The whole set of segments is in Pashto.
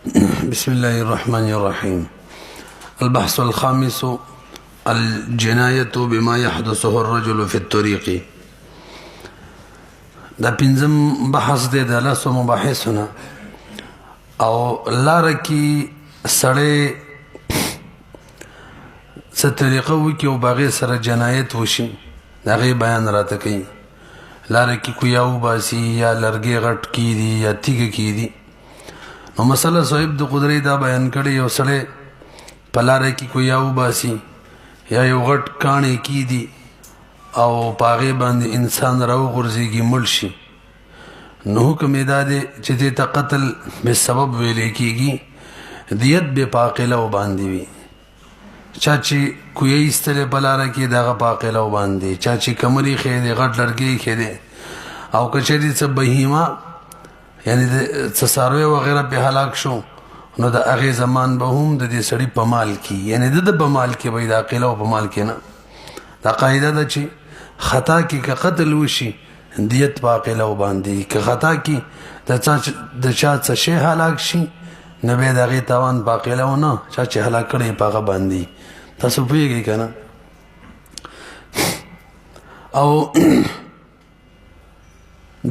بسم الله الرحمن الرحيم. البحث الخامس الجناية بما يحدثه الرجل في الطريق. دا پنځم بحث دی د لاسو مباحثونه او لاره کې سړی څه طریقه وکړي او باغې سره جنایت وشي د هغې بیان راته کوي. لاره کې کویا وباسي یا لرګې غټ کیدي یا تیږه کیدي. نو مسله صاحب د قدرت دا بیان کړی یو سړی په لاره کې کویا وباسي یا یو غټ کاڼی کیدي او پاغه باندې انسان راو غورځيږي مړ شي، نو حکم دا دی چې دې ته قتل به سبب ویل کېږي، دیت به پاقله و باندې وي. چا چې کوی استله بلاره کې دغه پاقله و باندې، چا چې کمرې خېده غټ لرګي خېده او کچې څه بهیمه یعنی د څساروي وغیرہ په هلاک شو، نو د هغه زمان به هم د دې سړی په مال کې یعنی د په مال کې وي، د عقیله او په مال کې نه. دا قاعده ده چې خطا کې که قتل وشي دیت په عقیله و باندې، که خطا کې د چا څه شی هلاک شي نه به د هغې تاوان په عقیله و نه، چا چې هلاک کړی په هغه باندې. تاسو پوهېږئ که نه؟ او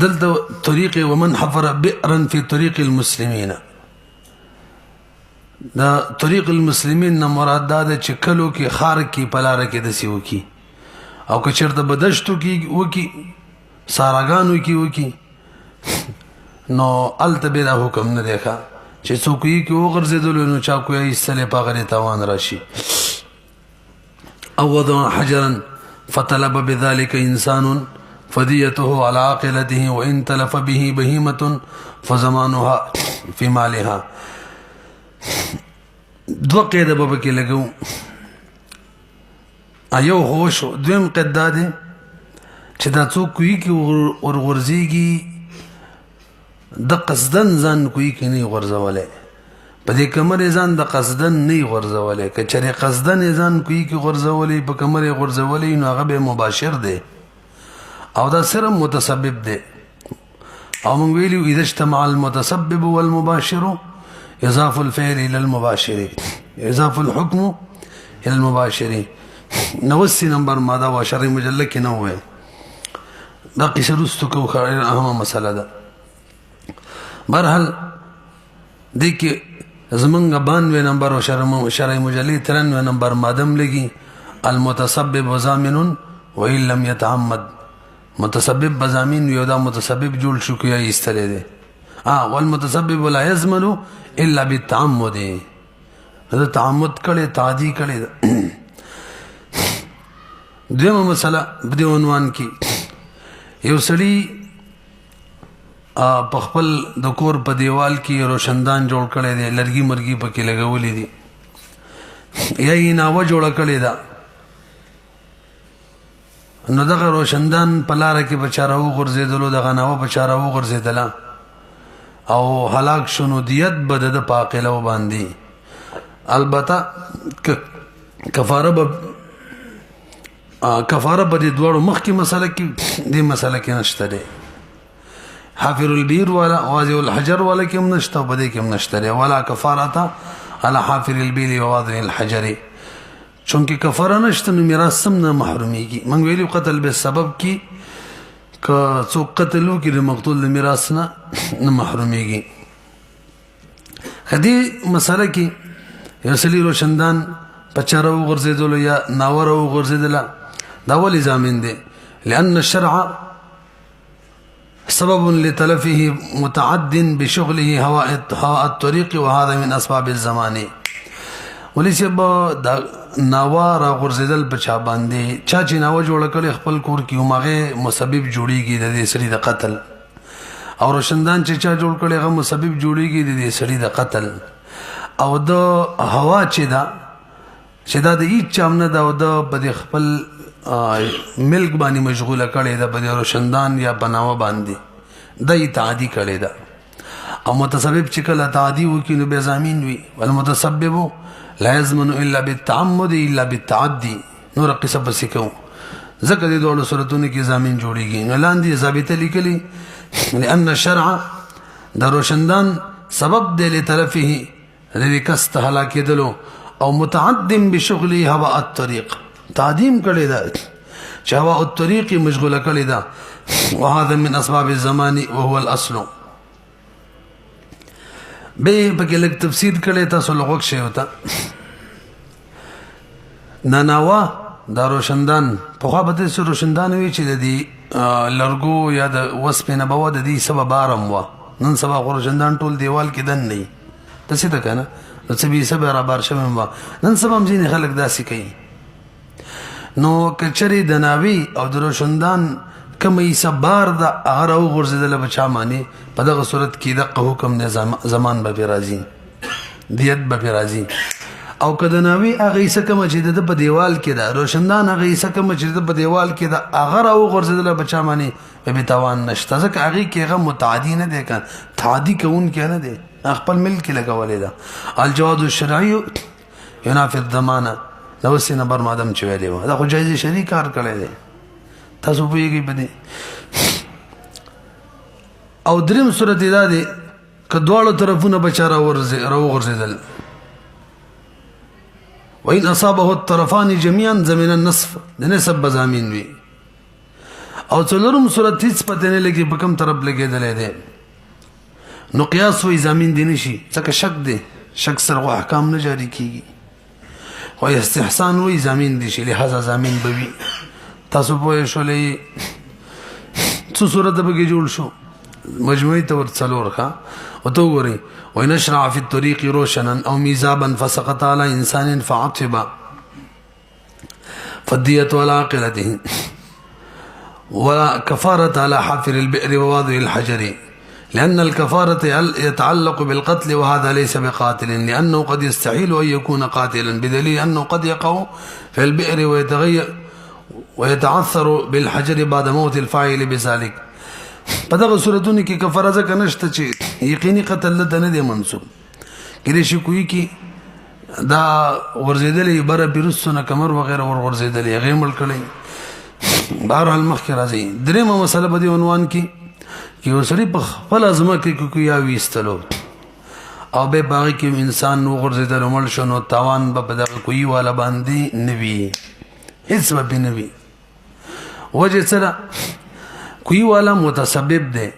دلته طریق ومن حفر بئرا فی طریق المسلمین، دا طریق المسلمین نه مراد دا ده چې کلو کې خار کې پلاره کې داسې وکي او که چېرته بدشتو کې وکي ساراګانو کې وکي، نو هلته بیا دا حکم نه دی ښه چې څوک یې کې وغورځېدلو نو چا کوی ایستلی په هغه تاوان راشي. او وضع حجرا فطلب بذلك انسان فديته على عاقلته وان تلف به بهيمه فزمانها في مالها. دو قیده به کې لګو، ایو هوش دویم قید دی چې دا څوک کوي کې ورغورځېږي د قصدن ځان کوي کې نه غورځولی، په دې کمرې ځان د قصدن نه غورځولی. که چېرې قصدن ځان کوي کې غورځولی په کمرې غورځولی نو هغه به مباشر دی او دا صرف متسبب دی. او موږ ویلو اذا اجتمع المتسبب والمباشر اضاف الفعل الى المباشر اضاف الحكم الى المباشر. 90 نمبر ماده و شرعي مجلد کې نه وای، دا قصه رستو کو خیر اهمه مسله ده. برحال دې کې زمونږ 92 نمبر او شرعي مجلد 93 نمبر مادم لګي المتسبب ضامن وان لم يتعمد. متسبب بضامین یو دا متسبب جوړ شو کوي ایستلې ده والمتسبب لا يضمن الا بالتعمد، دا تعمد کړي تعدی کړي. دیمه مسله په دې عنوان کې یو سړی په خپل د کور په دیوال کې روشندان جوړ کړی دی، لرګي مرګي پکې لګولې دي یا یې ناوه جوړه کړې ده، نو دغه روشندان په لاره کې په چاره وغورځېدلو، دغه ناوه په چاره وغورځېدله او هلاک شو، نو دیت به د په عاقله و باندې. البته کفاره به دې دواړو مخکې مسله کې دې مسله کې نشته دی. حافر البیر والا واضع الحجر والا کې هم نشته او په دې کې هم نشته دی. ولا کفارته على حافر البیر وواضع الحجر، چونکې کفاره نشته نو میراث هم نه محرومیږي. موږ ویلو قتل به سبب کې که څوک قتل وکړي د مقتول د میراث نه محرومیږي. دې مسله کې یو سړي روشندان په چاره وغورځېدلو یا ناوه راوغورځېدله، دا ولې ضامن دی؟ لأن الشرع سبب لتلفه متعد بشغله هواء الطريق وهذا من اسباب الزمان. ولې چې به دا ناوه راغورځېدل په چا باندې، چا چې ناوه جوړه کړې خپل کور کې هماغې مسبب جوړېږي د دې سړي د قتل، او روشندان چې چا جوړ کړی هغه مسبب جوړېږي د دې سړي د قتل. او د هوا چې دا د هیڅ چا نه ده او د په دې خپل ملک باندې مشغوله کړې ده، په دې روشندان یا په ناوه باندې د یې تعدي کړې ده. او متسبب چې کله تعدي وکړي نو بیا ضامن وي. والمتسبب لا يضمن الا بالتعمد الا بالتعدي. نور قصه پسې کوو ځکه دې دواړو صورتونو کې ضامن جوړېږي. نو لاندې ضابطه لیکلي لأن الشرع د روشندان سبب دی لتلفه دې کس ته هلاکېدلو او متعدم بشغله هواء الطريق تعدیم کړی دا چې هواء الطريق مشغوله کړی دا وهذا من اسباب الزمان وهو الاصل به په کې لږ تفسیر کړی تاسو لغوک شی وتا ناناوا دا روشندان په خوا به سره روشندان وی چې د دې لرګو یا د وسپنه بوا د دې سبب بارم وا نن سبا روشندان ټول دیوال کې دن نه تاسو ته کنه نو څه به سبا را بار شمه وا نن سبا هم ځینې خلک داسې کوي نو کچري د ناوی او د روشندان کمې سبار د هغه او غرزدل بچا معنی په دغه صورت کې د حکم نظام زمان به راځي دیت به راځي او کده ناوی هغه سکه چې د په دیوال کې دا روشندان هغه سکه چې د په دیوال کې دا هغه او غرزدل بچا معنی به توان نشته ځکه هغه کې هغه متعدی نه دی کان تعدی کوون کې نه دی خپل ملک لګولې دا الجواز الشرعي ينافي الضمانه نو سینه بر مادم چې ویلی و دا خو جایز شرعي کار کړی دی تاسو پوهیږئ په دې او دریم صورت دا دی که دواړو طرفونه بچا راوغورځېدل وإن أصابه الطرفان جميعا زمن النصف د نسب به ضامن وي او څلورم صورت هیڅ پته نه لګي په کوم طرف لګېدلی دی نو قیاس وی ضامن دی نشي ځکه شک دی شک سره احکام نه جاری کیږي او استحسان وی ضامن دی شي لہذا ضامن به وي تاسو پوه شولې څو صورت به جوړ شو مجموعي تور څلور ښه او تو ګورئ ونشرع في الطريق روشنا او ميزابا فسقط على انسان فعتب فالدية على عاقلته ولا كفارة على حافر البئر وواضع الحجر لأن الكفارة يتعلق بالقتل وهذا ليس بقاتل لأنه قد يستحيل أن يكون قاتلا بدليل أنه قد يقع في البئر ويتعثر بالحجر بعد موت الفاعل بذلك په دغه صورتونو کې کفاره ځکه نشته چې یقیني قتل ته نه دی منسوب کله شي کوي کې دا ورزیدلې بره پیرسونه کمر وغیرہ ورزیدلې غیمل کړي بهرحال مخکې راځي درېمه مسله په دې عنوان کې وسړي په خپل ازمه کې کوي یا ویستلو او به باغ کې انسان ورزیدل مل شنو تاوان به دغه کوي والا باندې نوي هیڅ به نوي وجه سره کوئی والا متسبب دی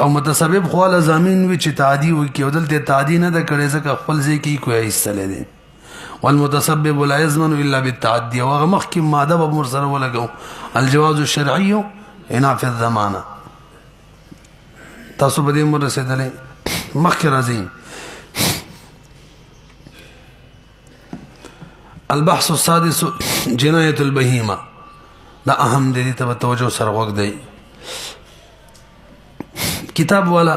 او متسبب خو له ضامن وی چې تعدی وي کې ودلته تعدی نه د کړي ځکه خپل ځای کې کوی ایستلې دي والمتسبب لا يضمن الا بالتعدي او مخ کې ماده به مرسله ولګو الجواز الشرعي ينافي الضمانه تاسو به دې مرسته مخ کې راځي البحث السادس جنايه البهيمه دا اهم دي ته توجه سره وګ دی کتاب والا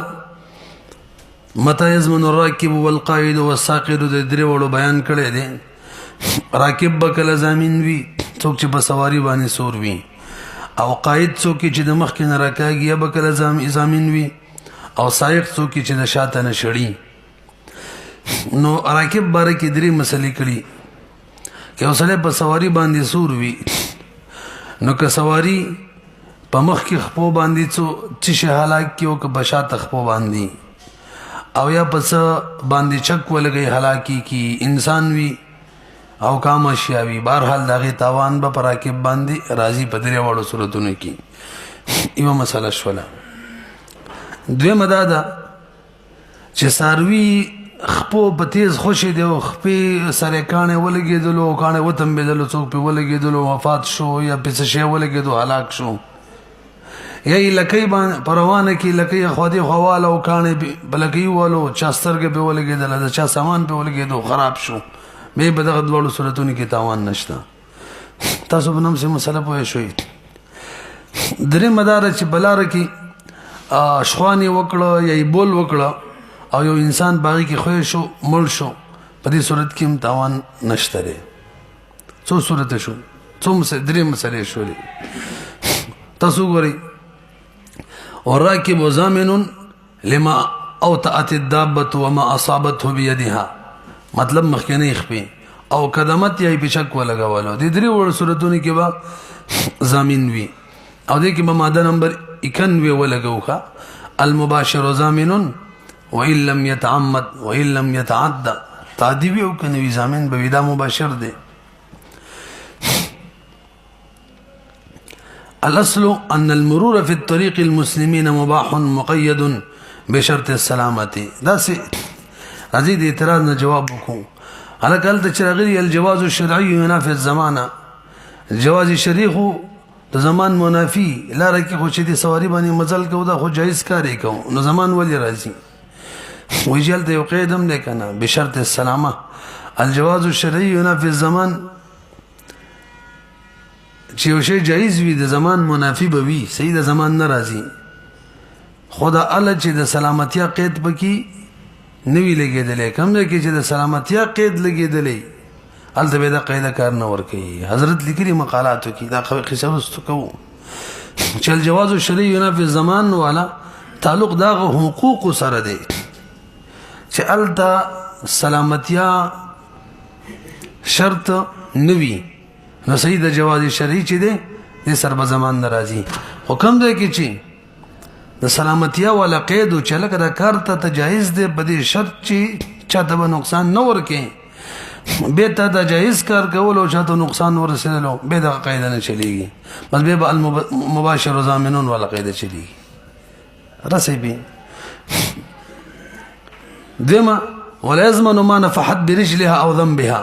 متى يزمن الراكب والقائد والساقط د درې وړو بیان کړی دی راکب بکله ضامن وي څوک چې په سواری باندې سور وي او قائد څوک چې د مخ کې نه راکاږي یا بکله ضامن وي او سائق څوک چې د شاته نه شړي نو راکب باره کې درې مسلې کړي که اوسله په سواری باندې سور وي نو که سواری په مخ کې خپو باندې څه شي حالات کې او که بشا تخپو باندې او یا پس باندې چک ولګي هلاکی کی انسان وی او کام اشیاوی بهرحال دغه تاوان به پراکب باندې راضی بدره وړو صورتونو کې ایمه مسله شوله دوی مدادا چې ساروی خپو په تیز خوشي دی او خپې سره کانه ولګېدلو کانه وتم بدلو څوک په ولګېدلو وفات شو یا په څه شی ولګېدو هلاک شو یا لکې باندې پروانه کې لکې خودي خواله او کانه بلګي والو چاسترګه په ولګېدل دا چا سامان په ولګېدو خراب شو به بدغه ډول صورتونو کې تاوان نشته تاسو په نوم څه مسله پوه شئ درې مدار چې بلار کې شخوانی وکړه یا بول وکړه او یو انسان باغی کې خوښ شو مړ شو په دې صورت کې هم تاوان نشته لري څو صورت شو څو درې مسلې شولې تاسو ګورئ والراكب ضامن لما اوطأت الدابة وما اصابته بيدها مطلب مخکنه خپې او قدمت یې په شک ولګولو د درې وړ صورتونو کې به ضامن وي او دې کې به ماده نمبر 91 ولګوخه المباشر ضامن وإن لم يتعمد وإن لم يتعدى تعدی وی او کنوی زامن به ودا مباشر دی. الاصل ان المرور في الطريق المسلمين مباح مقيد بشرط السلامه. دا سي ازيد اعتراض نه جواب وکړو. على قال تشرغي الجواز الشرعي ينافي الزمانه. جواز شرعي خو د زمان منافي لاره کې خو چې دي سواری باندې مزل کو دا خو جایز کاری کو نو زمان ولې راځي ویجل د یو قیدم نه کنه بشرط السلامه. الجواز الشرعي ينافي الزمان چې یو شی جایز وي د زمان منافي به وي صحیح د زمان ناراضي خدا الله چې د سلامتیا قید پکې نوی لګیدلې کم نه کې چې د سلامتیا قید لګیدلې الته به دا قاعده کار نه ور کوي. حضرت لیکلي مقالاتو کې دا قصه واستو کو چې الجواز الشرعي ينافي الزمان والا تعلق دا حقوق سره دی چې الته سلامتیا شرط نوی نو صحیح د جواز شرعي چې دی د سر په زمان ناراضي حکم دی کې چې د سلامتیا ولا قید او چلک دا کار ته جایز دی په دې شرط چې چاته به نقصان نه ورکې به ته د جایز کار کول او چاته نقصان ورسېلو به دا قاعده نه چلیږي بس به المباشر ضامنون ولا قاعده چلیږي رسې به دما ولا يضمن ما نفحت برجلها او ذنبها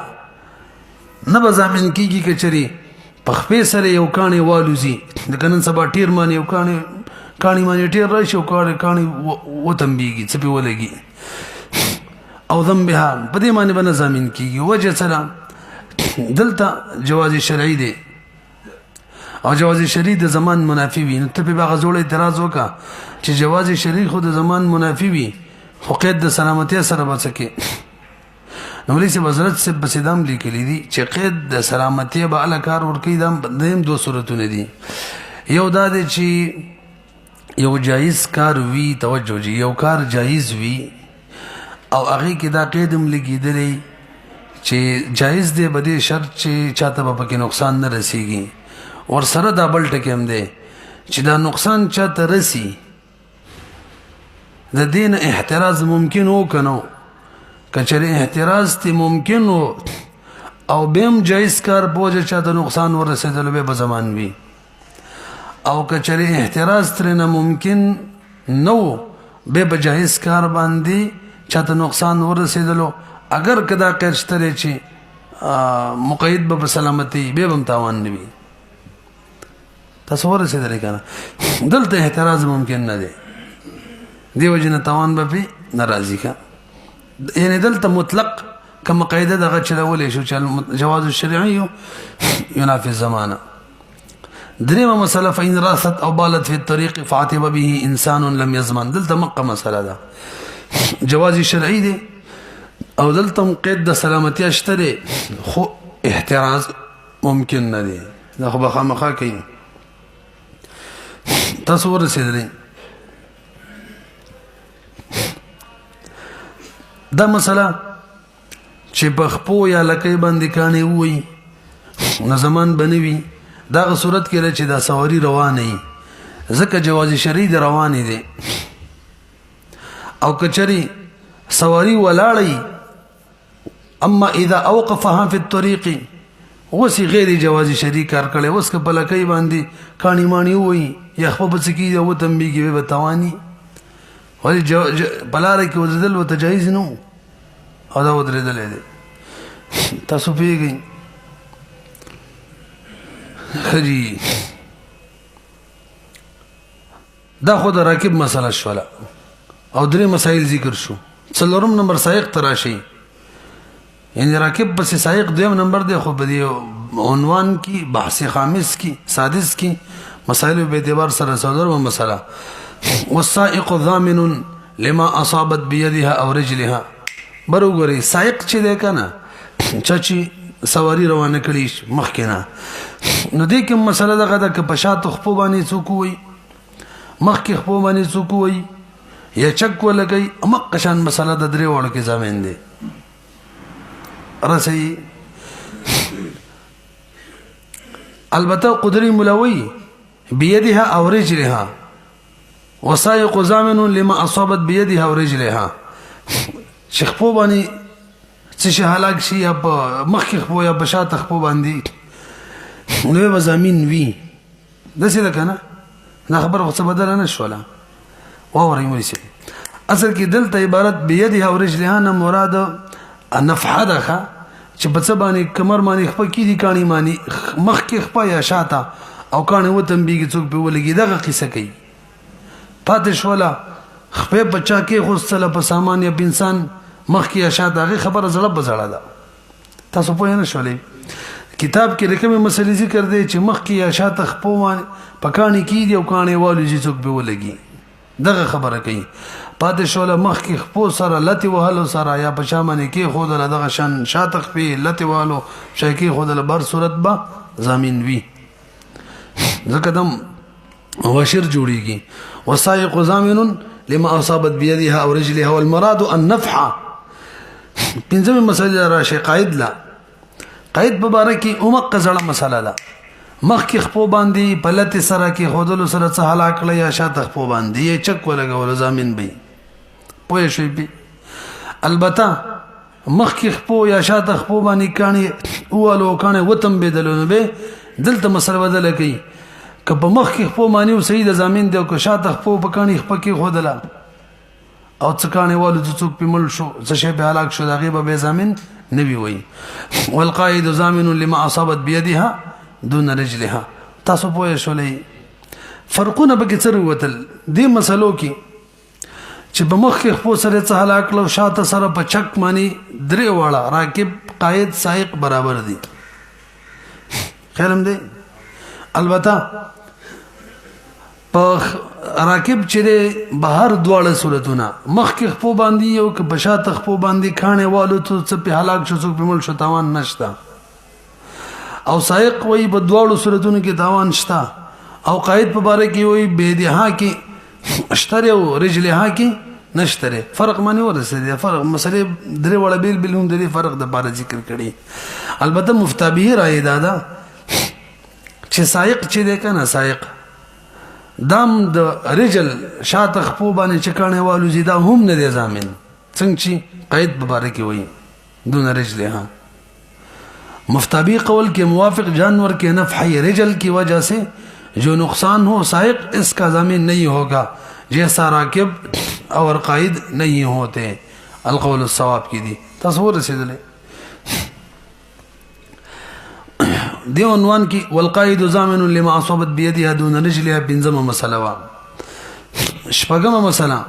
نه ضامن کیږي کچري په خپې سره یو کاني والوزي د کنن سبا ټیر مان یو کانی مانی ټیر راشي او کانی وتمبيږي څه په ولګي او ذنبها په دې معنی باندې ضامن کیږي وجه سلام دلته جواز شرعي دی او جواز شرعي د زمان منافي وي نو ته په غزول اعتراض وکا چې جواز شرعي خود د زمان منافي وي خو قید د سلامتی سره بچکه نو لسه وزارت سے بسیدام لیکلی دي چې قید د سلامتی به ال کار ور کوي دیم دو صورتونه دي. یو دا دی چې یو جایز کار وی توجه جی یو کار جایز وی او هغه کې دا قیدم لګیدلې چې جایز دی بده شرط چې چاته به پکې نقصان نه رسیږي ور سره دا بل ټکم دی چې دا نقصان چاته رسی د دین احتراز ممکن و کنو کچره احتراز تی ممکن و او بیم جایز کار بوجه چاته نقصان ورسېدل به زمان وی او کچره احتراز ترنه ممکن نو به جایز کار باندې چاته نقصان ورسېدلو اگر کدا قرشتره چی مقید به سلامتی به بم تاوان نوي تصور رسېدل کنه دلته احتراز ممکن نه دی دیو جن تاوان به ناراضی کا یعنی دلته مطلق کما قاعده دغه چلولې شو چې جواز الشرعي ينافي الزمانه. دريمه مساله فإن راست او بالت في الطريق فعتب به انسان لم يزمن دلته مقه مساله ده جواز شرعي دي او دلته قید د سلامتی اشتري خو احتراز ممکن نه دي دا خو بخامخه کوي تصور رسیدلی دا مسله چې بخپو یا لکې باندې کاني وي نو زمان بنوي دا صورت کې چې دا سواری روانه ځکه جواز شرعي دی روانه دي او کچري سواری ولاړی اما اذا اوقفها في الطريق وسی غیر جواز شرعي کار کړي اوس که بلکې باندې کانی مانی وي یا خپل څکی او تنبیږي به توانی ولی بلاره کې ودل و تجایز نو او دا ودرېدل دي تاسو پیږئ خري دا خود راکب مسله شولا او درې مسائل ذکر شو څلورم نمبر سائق تراشي یعنی راکب بس سائق دویم نمبر دی خو په عنوان کی بحث خامس کی سادس کی مسائل به اعتبار سره څلورم مسله والسائق ضامن لما اصابت بيدها او رجلها بروګری سائق چې ده کنه چچی سواری روانه کړي مخکنه نو دې کوم مسله دغه د پښات خپو باندې څوک وي مخکې خپو باندې څوک وي یا چک ولګي امقشان مسله د درې وړو کې ځامن دي رسي البته قدري ملوي بيدها او رجلها وسائق ضامن لما اصابت بيدها او رجلها چې خپو باندې څه شي هلاک شي یا په مخکې خپو یا په شاته خپو باندې نو به زمین وي داسې ده که نه دا خبره خو څه بدله نه شوله واورئ مولوي صاحب اصل کې دلته عبارت بیدها او رجلها نه مراد نفحه ده ښه چې په څه باندې کمر باندې خپه کېدي کاڼي باندې مخکې خپه یا شاته او کاڼي وتمبېږي څوک پرې ولګي دغه قصه کوي پاتې شوله خپې په چا کېښوستله په سامان یا په انسان مخکې یا شاته هغې خبره زړه په زړه ده تاسو پوه نه شولئ کتاب کې د کومې مسلې ذکر دی چې مخکې یا شاته خپو باندې په کاڼي کېږي او کاڼي والوځي څوک پرې ولګي دغه خبره کوي پاتې شوله مخکې خپو سره لتې وهلو سره یا په شا باندې کېښودله دغه شان شاته خپې لتې وهلو شی کېښودله بر صورت به ضامن وي ځکه دم وشر جوړیږي وسائق ضامن لما اصابت بيدها او رجلها والمراد النفحه پنځمه مسله راشي قائد لا قائد مبارکي اومق زړه مسله ده مخکې خپو باندې پلت سره کې خودلو سره څه هلاک کړی یا شاته خپو باندې یې چک ولګول ضامن به پوه شئ به البته مخکې خپو یا شاته خپو باندې کاڼي اولو کاڼي وتم بدلو نه به دلته مسله بدله کوي که په مخکې خپو باندې صحیح د ضامن دی او که شاته خپو په کاڼي خپه کې خودله او څه کاڼي والو څوک په مل شو څه شی به هلاک شو دغه به زمين نبي وي والقائد ضامن لما اصابت بيدها دون رجلها تاسو پوه شولې فرقونه به کې څه وتل دې مسلو کې چې په مخ کې خپل سره څه هلاک لو شاته سره په چک مانی درې واړه راکب قائد سائق برابر دي خیرم دي البته په راکب چې بهر دواړه صورتونه مخ کې خپل باندې او که بشاته خپل باندې خانه والو ته څه په هلاک شو څوک په مل شو تاوان نشته او سائق وای په دواړو صورتونو کې تاوان شته او قائد په باره کې وای بيدها کې اشتره او رجلها کې نشتره فرق مانی ورسېده فرق مسله درې وړ بیل هم د فرق د باره ذکر کړي البته مفتابه راي دادا چې سائق چې ده کنه سائق دام د رجل شاته خپو باندې چکانه والو زیدا هم نه دي ضامن څنګه چې قائد په باره کې وای دون رجلها مفتابی قول کے موافق جانور کے نفع رجل کی وجہ سے جو نقصان ہو سائق اس کا ضامن نہیں ہوگا جیسا راکب اور قائد نہیں ہوتے القول الصواب کی دی تصور رسیدلے دی عنوان کی والقائد ضامن لما اصابت بيدها دون رجلها بنظم مسئلہ وا شپږم مسئلہ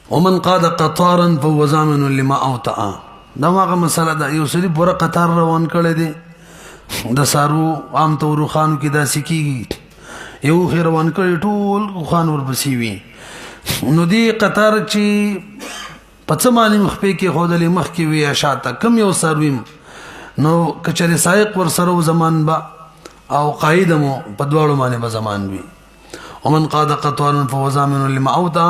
ومن قاد قطارا فهو ضامن لما اوطأ دا هغه مسله ده یو سړي پوره قطار روان کړی دی د سارو عام تور خانو کې داسې کیږي یو خیر روان کړی ټول خان ورپسې وي نو دی قطار چې پڅ معنی مخ په کې خودلې مخ کې وی شاته کم یو سرویم نو کچره سائق ور سره زمان با او قائدمو په دواړو باندې به زمان وي ومن قاد قطارا فهو ضامن لما اوطأ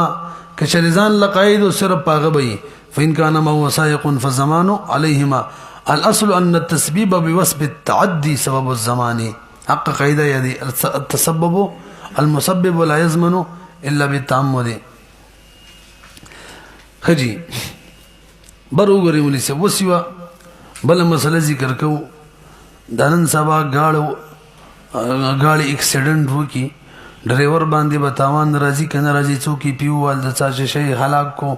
كشرزان لقائد وسرب باغبي فإن كان ما هو سائق فالزمان عليهما الأصل أن التسبيب بوصف التعدي سبب الزمان حق قاعدة يدي التسبب المسبب لا يزمن إلا بالتعمد خجي برو غري وليس وسوا بل مسألة ذكر كو دانن سبا غاړي اکسیډنټ وکي ډرایور باندې به تاوان راځي کنه راځي څوکي پیوال د څه شي هلاک کو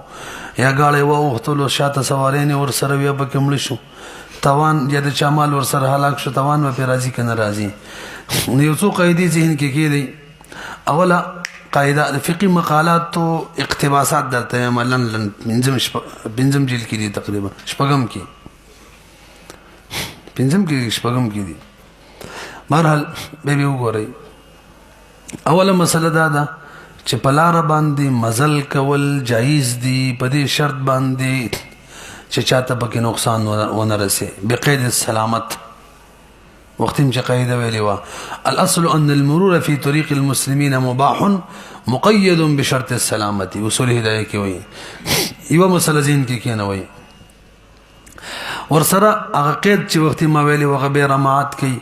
یا غاړي وختلو شاته سوارین ور سره بیا په کمل شو تاوان یا د چمال ور سره هلاک شو تاوان به راځي کنه راځي یو څو قاعده ذهن کې کېدی اوله قاعده د فقهي مقالات او اقتباسات درته عملاً بنظم جیل کې دي تقریبا شپږم کې دي بهرحال به وګورئ اوله مسله دا ده چې په لار باندې مزل کول جایز دي په دې شرط باندې چې چاته پکې نقصان ونه رسي بقید السلامت وختم چې قاعده ویلې وا الاصل ان المرور في طريق المسلمين مباح مقيد بشرط السلامه اصول هدايه کې وي یو مسله ذهن کې نه وي ورسره هغه قید چې وخت ما ویلې وغه به رمات کوي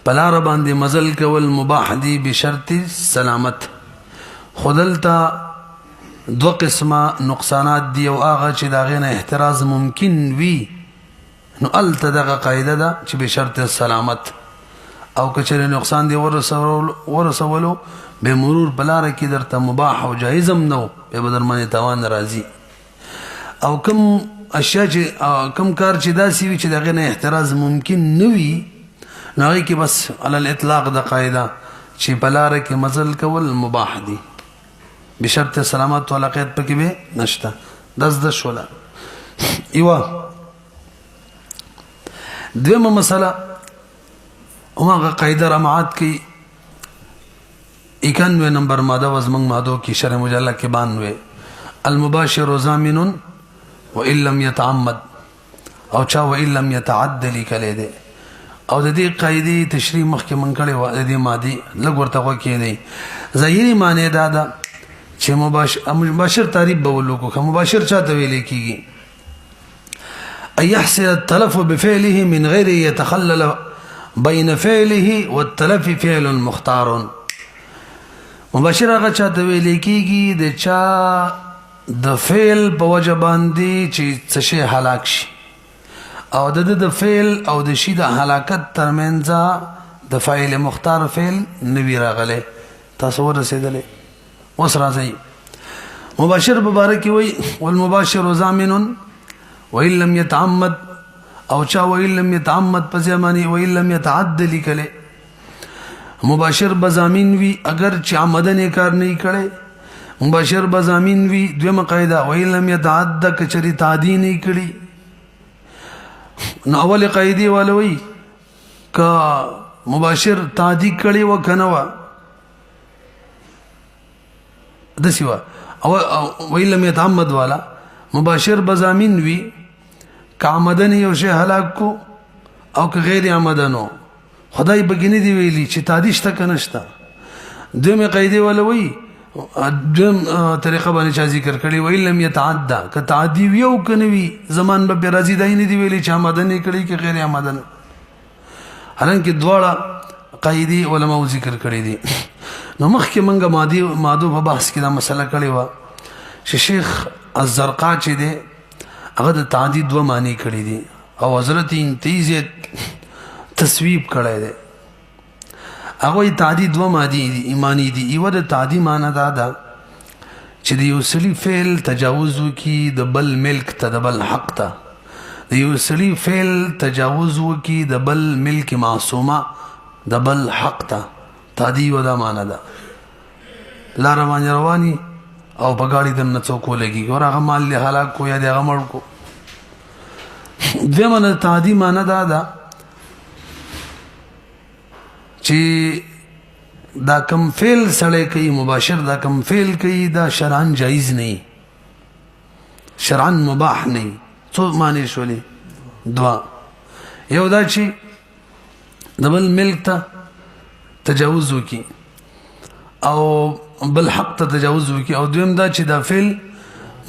پلار باندې مزل کول مباح دي بشرط سلامت خودلتا دو قسمه نقصانات دی او هغه چې دا غینه احتراز ممکن وي نو الته دغه قاعده ده چې به شرط سلامت او کچره نقصان دی ورسولو به مرور بلاره کې درته مباح او جایزم نو به بدرمنه توان راضي او کوم اشیاء چې کوم کار چې داسي وي چې دغه نه احتراز ممکن نوي نو هغه کې بس علی الاطلاق د قاعده چې بلاره کې مزل کول مباح دي بشرط سلامت ولا قید پکې به نشته د شولا ایوا دویمه مسله هغه قاعده رمعات کی 91 نمبر ماده وزمنګ مادو کی شرح مجلہ کې 92 المباشر ضامن وان لم يتعمد او چا وان لم يتعدل کله دي او د دې قاعده تشریح مخکې من کړي و د دې مادي لګ ورته وکړي دي ظاهري معنی دا ده چې مباشر تعریف به ولکو کوم مباشر چاته ویل کیږي اي يحصل التلف بفعله من غير يتخلل بين فعله والتلف فعل مختار مباشر هغه چاته ویل کیږي د چا د فعل په وجه باندې چې څه شی هلاک شي او د فعل او د شی د هلاکت ترمنځ د فاعل مختار فعل نوی راغله تاسو ورسېدلې اوس راځي مباشر مبارک وي والمباشر ضامن وان لم يتعمد او چا وان لم يتعمد په ځماني وان لم يتعدل کله مباشر بضامین وی اگر چې عمدن کار نه کړي مباشر بضامین وی دویمه قاعده وان لم يتعد کچري تعدی نه کړي نو اول قاعده ولوي ک مباشر تعدی کړي و کنه و د سیوا او وان لم يتعمد والا مباشر بضامین وی کامدن یو شی هلاک کو او که غیر عمدنو خدای بګینه دی ویلی چې تعدی شته کنهشته دویمه قاعده ولوي دویم طریقه باندې چا ذکر کړي وان لم يتعدى ک تعدی ویو کنوي زمان به راضی دای نه دی ویلی چې عمدن کړي کې غیر عمدن حالانکه دواړه قاعده علماء ذکر کړي دي نو مخکې منګه مادو په بحث کې دا مسله کړي و چې شیخ الزرقا چې دی هغه د تعدی دوه معنی کړي دي او حضرت انتیزه تصویب کړی دی هغه تعدی دوه معنی دي یو د تعدی معنی دا ده چې د یو سړي فعل تجاوز وکي د بل ملک ته د بل حق ته د یو سړي فعل تجاوز وکي د بل ملک معصومه د بل حق ته تعدی ودا معنی ده لار رواني او بغاړي د نڅوکو لګي اور هغه مال له هلاک کو یا د هغه مړ کو دمنه تعدی معنی دا ده چې دا کم فعل سره کوي مباشر دا کم فعل کوي دا شرعاً جایز نه شرعاً مباح نه څو معنی شولې دوا یو دا چې دبل ملک ته تجاوز وکي او بل حق ته تجاوز وکي او دویم دا چې دا فعل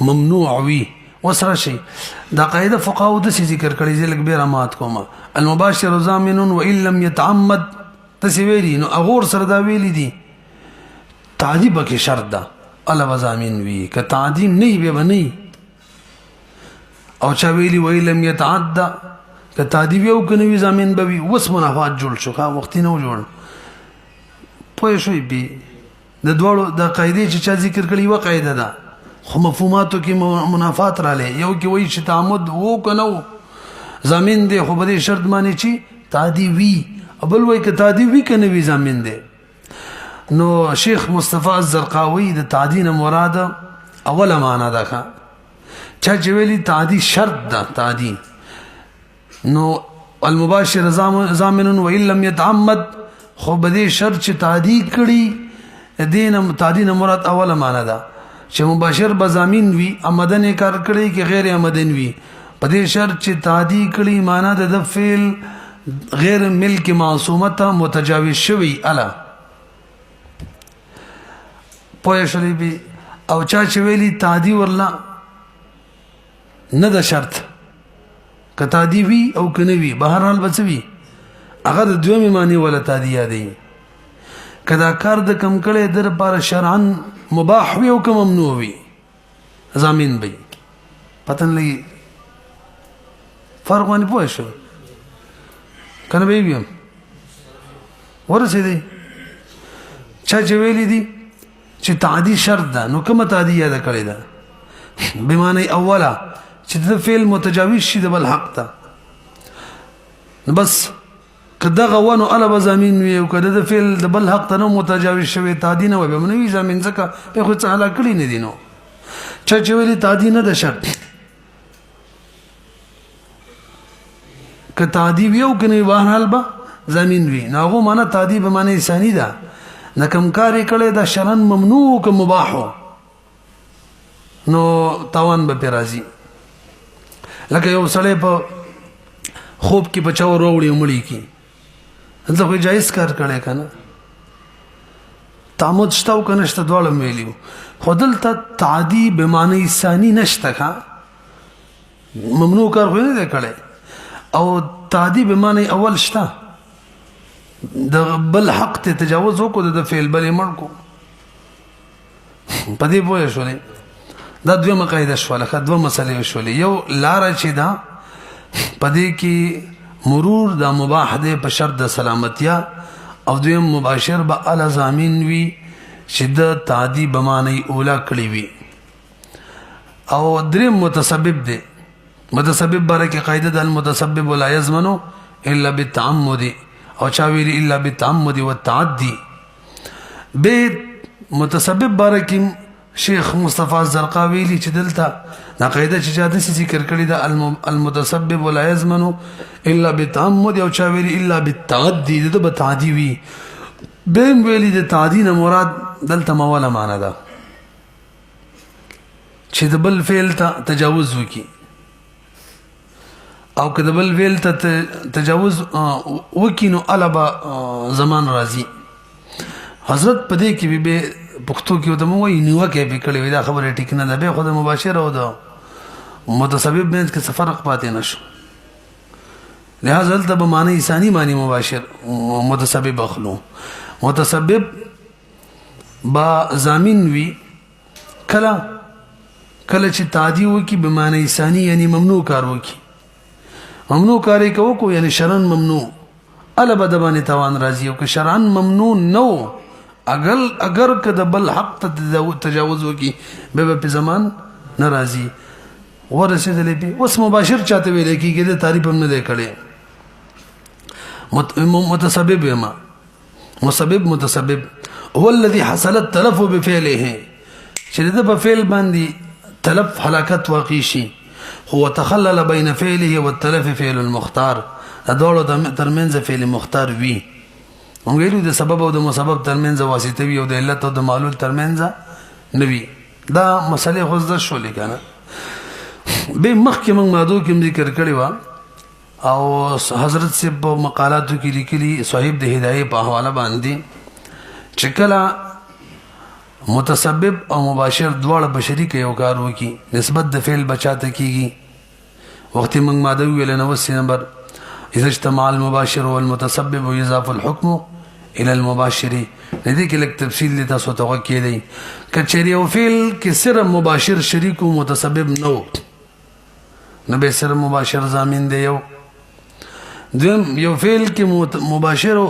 ممنوع وي وسره شي دا قاعده فقهاو د ذکر کړي ځل کبیر امات کومه المباشر ضامن وان لم يتعمد تسویلی نو اغور سره دا ویلی دي تعدی بکې شرط ده الله وضامین وی ک تعدی نه به بنئ او چا ویلی وای لم يتعدى ک تعدی یو کنه وی ضامن به وی وس منافات جوړ شو کا وخت نه جوړ پوه شوي بي د دوړو د قاعده چې چا ذکر کړي و قاعده ده خو مفهوماتو کې منافات را لې یو کې وای چې تعمد وو کنه ضامن دی خو به شرط معنی چې تعدی وی ابل وای ک تعدی وی کنه وی ضامن دی نو شیخ مصطفی الزرقاوی د تعدی نه مراد اوله معنا ده چا چې ویلي تعدی شرط ده تعدی نو المباشر ضامن وان لم يتعمد خو به شرط چې تعدی کړي دین تعدی نه مراد اوله معنا ده چې مباشر بضامین وی آمدن کار کړي کې غیر آمدن وی په دې شرط چې تعدی کړي معنا د فعل غیر ملک معصومه متجاوز شوی الا پوه شلی بي او چا چې ویلي تعدی ورلا نه د شرط ک تعدی وی او کنه وی بهر حال بچوي هغه د دویمه معنی ولا تعدی یادي کدا کار د کم کړي در پر شرعن مباح وي او کوم ممنوع وي ضامن وي پتن لګي فرق باندې پوه شو کنه به ویم ورسې دی چا چې ویلي دي چې تعدی شرط ده نو کومه تعدی یاد کړی ده بمعنی اوله چې د فعل متجاوز شي د بل حق ته بس کدا غوانو الا بزامین وي او کدا د فعل د بل حق ته نو متجاوز شوی تعدی نه وي بمعنی زمين ځکه په خو څه حالا کړی نه دي نو چې ویلي تعدی نه ده شرط که تعدی ویو کنه وحال به زمين وي ناغو معنا تعدی به معنی ثانی ده نکم کاری کړي دا شرن ممنوع که مباح نو تاوان به راځي لکه یو سړی په خوب کې بچاو وروړي مړی کی انځه خو جایز کار کړي کنه تعمد شتاو کنه شته دواړه ویلیو خودل ته تعدی به معنی ثانی نشته ښا ممنوع کار خو نه کړي او تعدی به معنی اول شته د بل حق ته تجاوز وکړو د فعل بل مړ کو پدې پوه شولې دا دوه قاعده شواله دوه مسلې شولې یو لار چې دا پدې کې مرور د مباح ده په شرط د سلامتیا او دویم مباشر به اعلی ضامن وي چې د تعدی بمانه اوله کړی وي او دریم متسبب ده متسبب باره کې قاعده د المتسبب لا يضمن الا بالتعمد او چاویری الا بالتعمد والتعدي به متسبب باره کې شیخ مصطفی الزرقاوی لی چې دلته دا قاعده چې جاده ذکر کړی دا المتسبب ولا يضمن الا بالتعمد او چاویری الا بالتعدي د بتعدي وی به ویلی د تعدي نه مراد دلته مولا معنا ده چې د بل فعل ته تجاوز وکي او کله بل ویل ته تجاوز وکینو البا زمان راځي حضرت پدې کې به پښتو کې ودمو وي نیو کې به کړي دا خبره ټیک نه ده به خود مباشر او ده متسبب بین کې فرق پاتې نشو لہذا دلته به معنی ثانی معنی مباشر متسبب اخلو متسبب با ضامن وی کله چې تعدی وکي به معنی ثانی یعنی ممنوع کار وکي ممنوع کاری کو یعنی شرعن ممنوع الا بدبانی توان راضی او که شرعن ممنوع نو اگر کده بل حق تجاوز وکي به په زمان ناراضي ورسېدلې به اوس مباشر چاته ویل کېږي د تعریف هم نه دی کړي متسبب ما متسبب هو الذي حصل التلف بفعله چې د په فعل باندې تلف هلاکت واقع شي هو تخلل بين فعله والتلف فعل المختار ادوړو د ترمنځ فعل مختار وی موږ ویلو د سبب او د مسبب ترمنځ واسطه وی او د علت او د معلول ترمنځ نوی دا مسلې خو زده شولې کنه به مخکې موږ مادو کې ذکر کړی و او حضرت سے په مقالاتو کې لیکلي صاحب د هدايه په حواله باندې چې کله متسبب او مباشر دواړه بشری کې یو کار وکي نسبت د فعل بچاته کیږي وخت موږ ماده ویل نو نمبر اذا اجتمع المباشر والمتسبب يضاف الحكم الى المباشر ندی کې لک تفصیل لتا سو توګه کېدی کچری او فعل کې صرف مباشر شریک او متسبب نو به صرف مباشر ضامن دی یو فعل کې مباشر او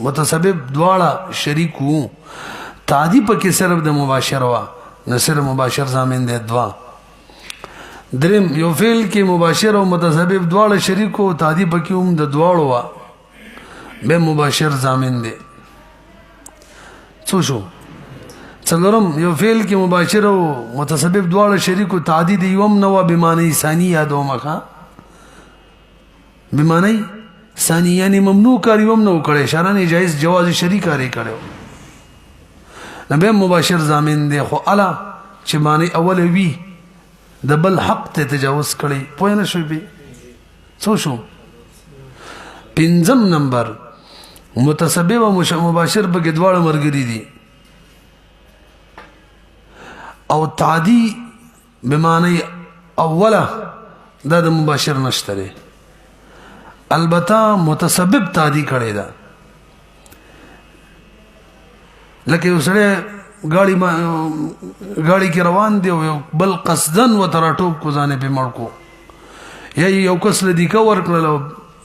متسبب دواړه شریک وو تعدی پکې صرف د مباشر وا نه صرف مباشر ضامن دی دوا دریم یو فعل کې مباشر او متسبب دواړه شریک او تعدی پکې هم د دواړو وا به مباشر ضامن دی څه شو څلورم یو فعل کې مباشر او متسبب دواړه شریک او تعدی دی یوم نو به معنی ثانی یادو مخه به معنی ثانی یعنی ممنوع کار یوم نو کړي اشاره نه جایز جواز شریک کاری کړو نبه مباشر ضامن دی خو الا چې معنی اول وی د بل حق ته تجاوز کړي پوه نه شوي به څه شو پنځم نمبر متسبب او مباشر په دواړه مرګري دي او تعدی بمعنی اوله دا د مباشر نشته البته متسبب تعدی کړي دا لکه یو سړی ګاړي کې روان دی او بل قصدن ورته راټوپ کو ځان پې مړ کو یا یو کس له دیکه ورکړل او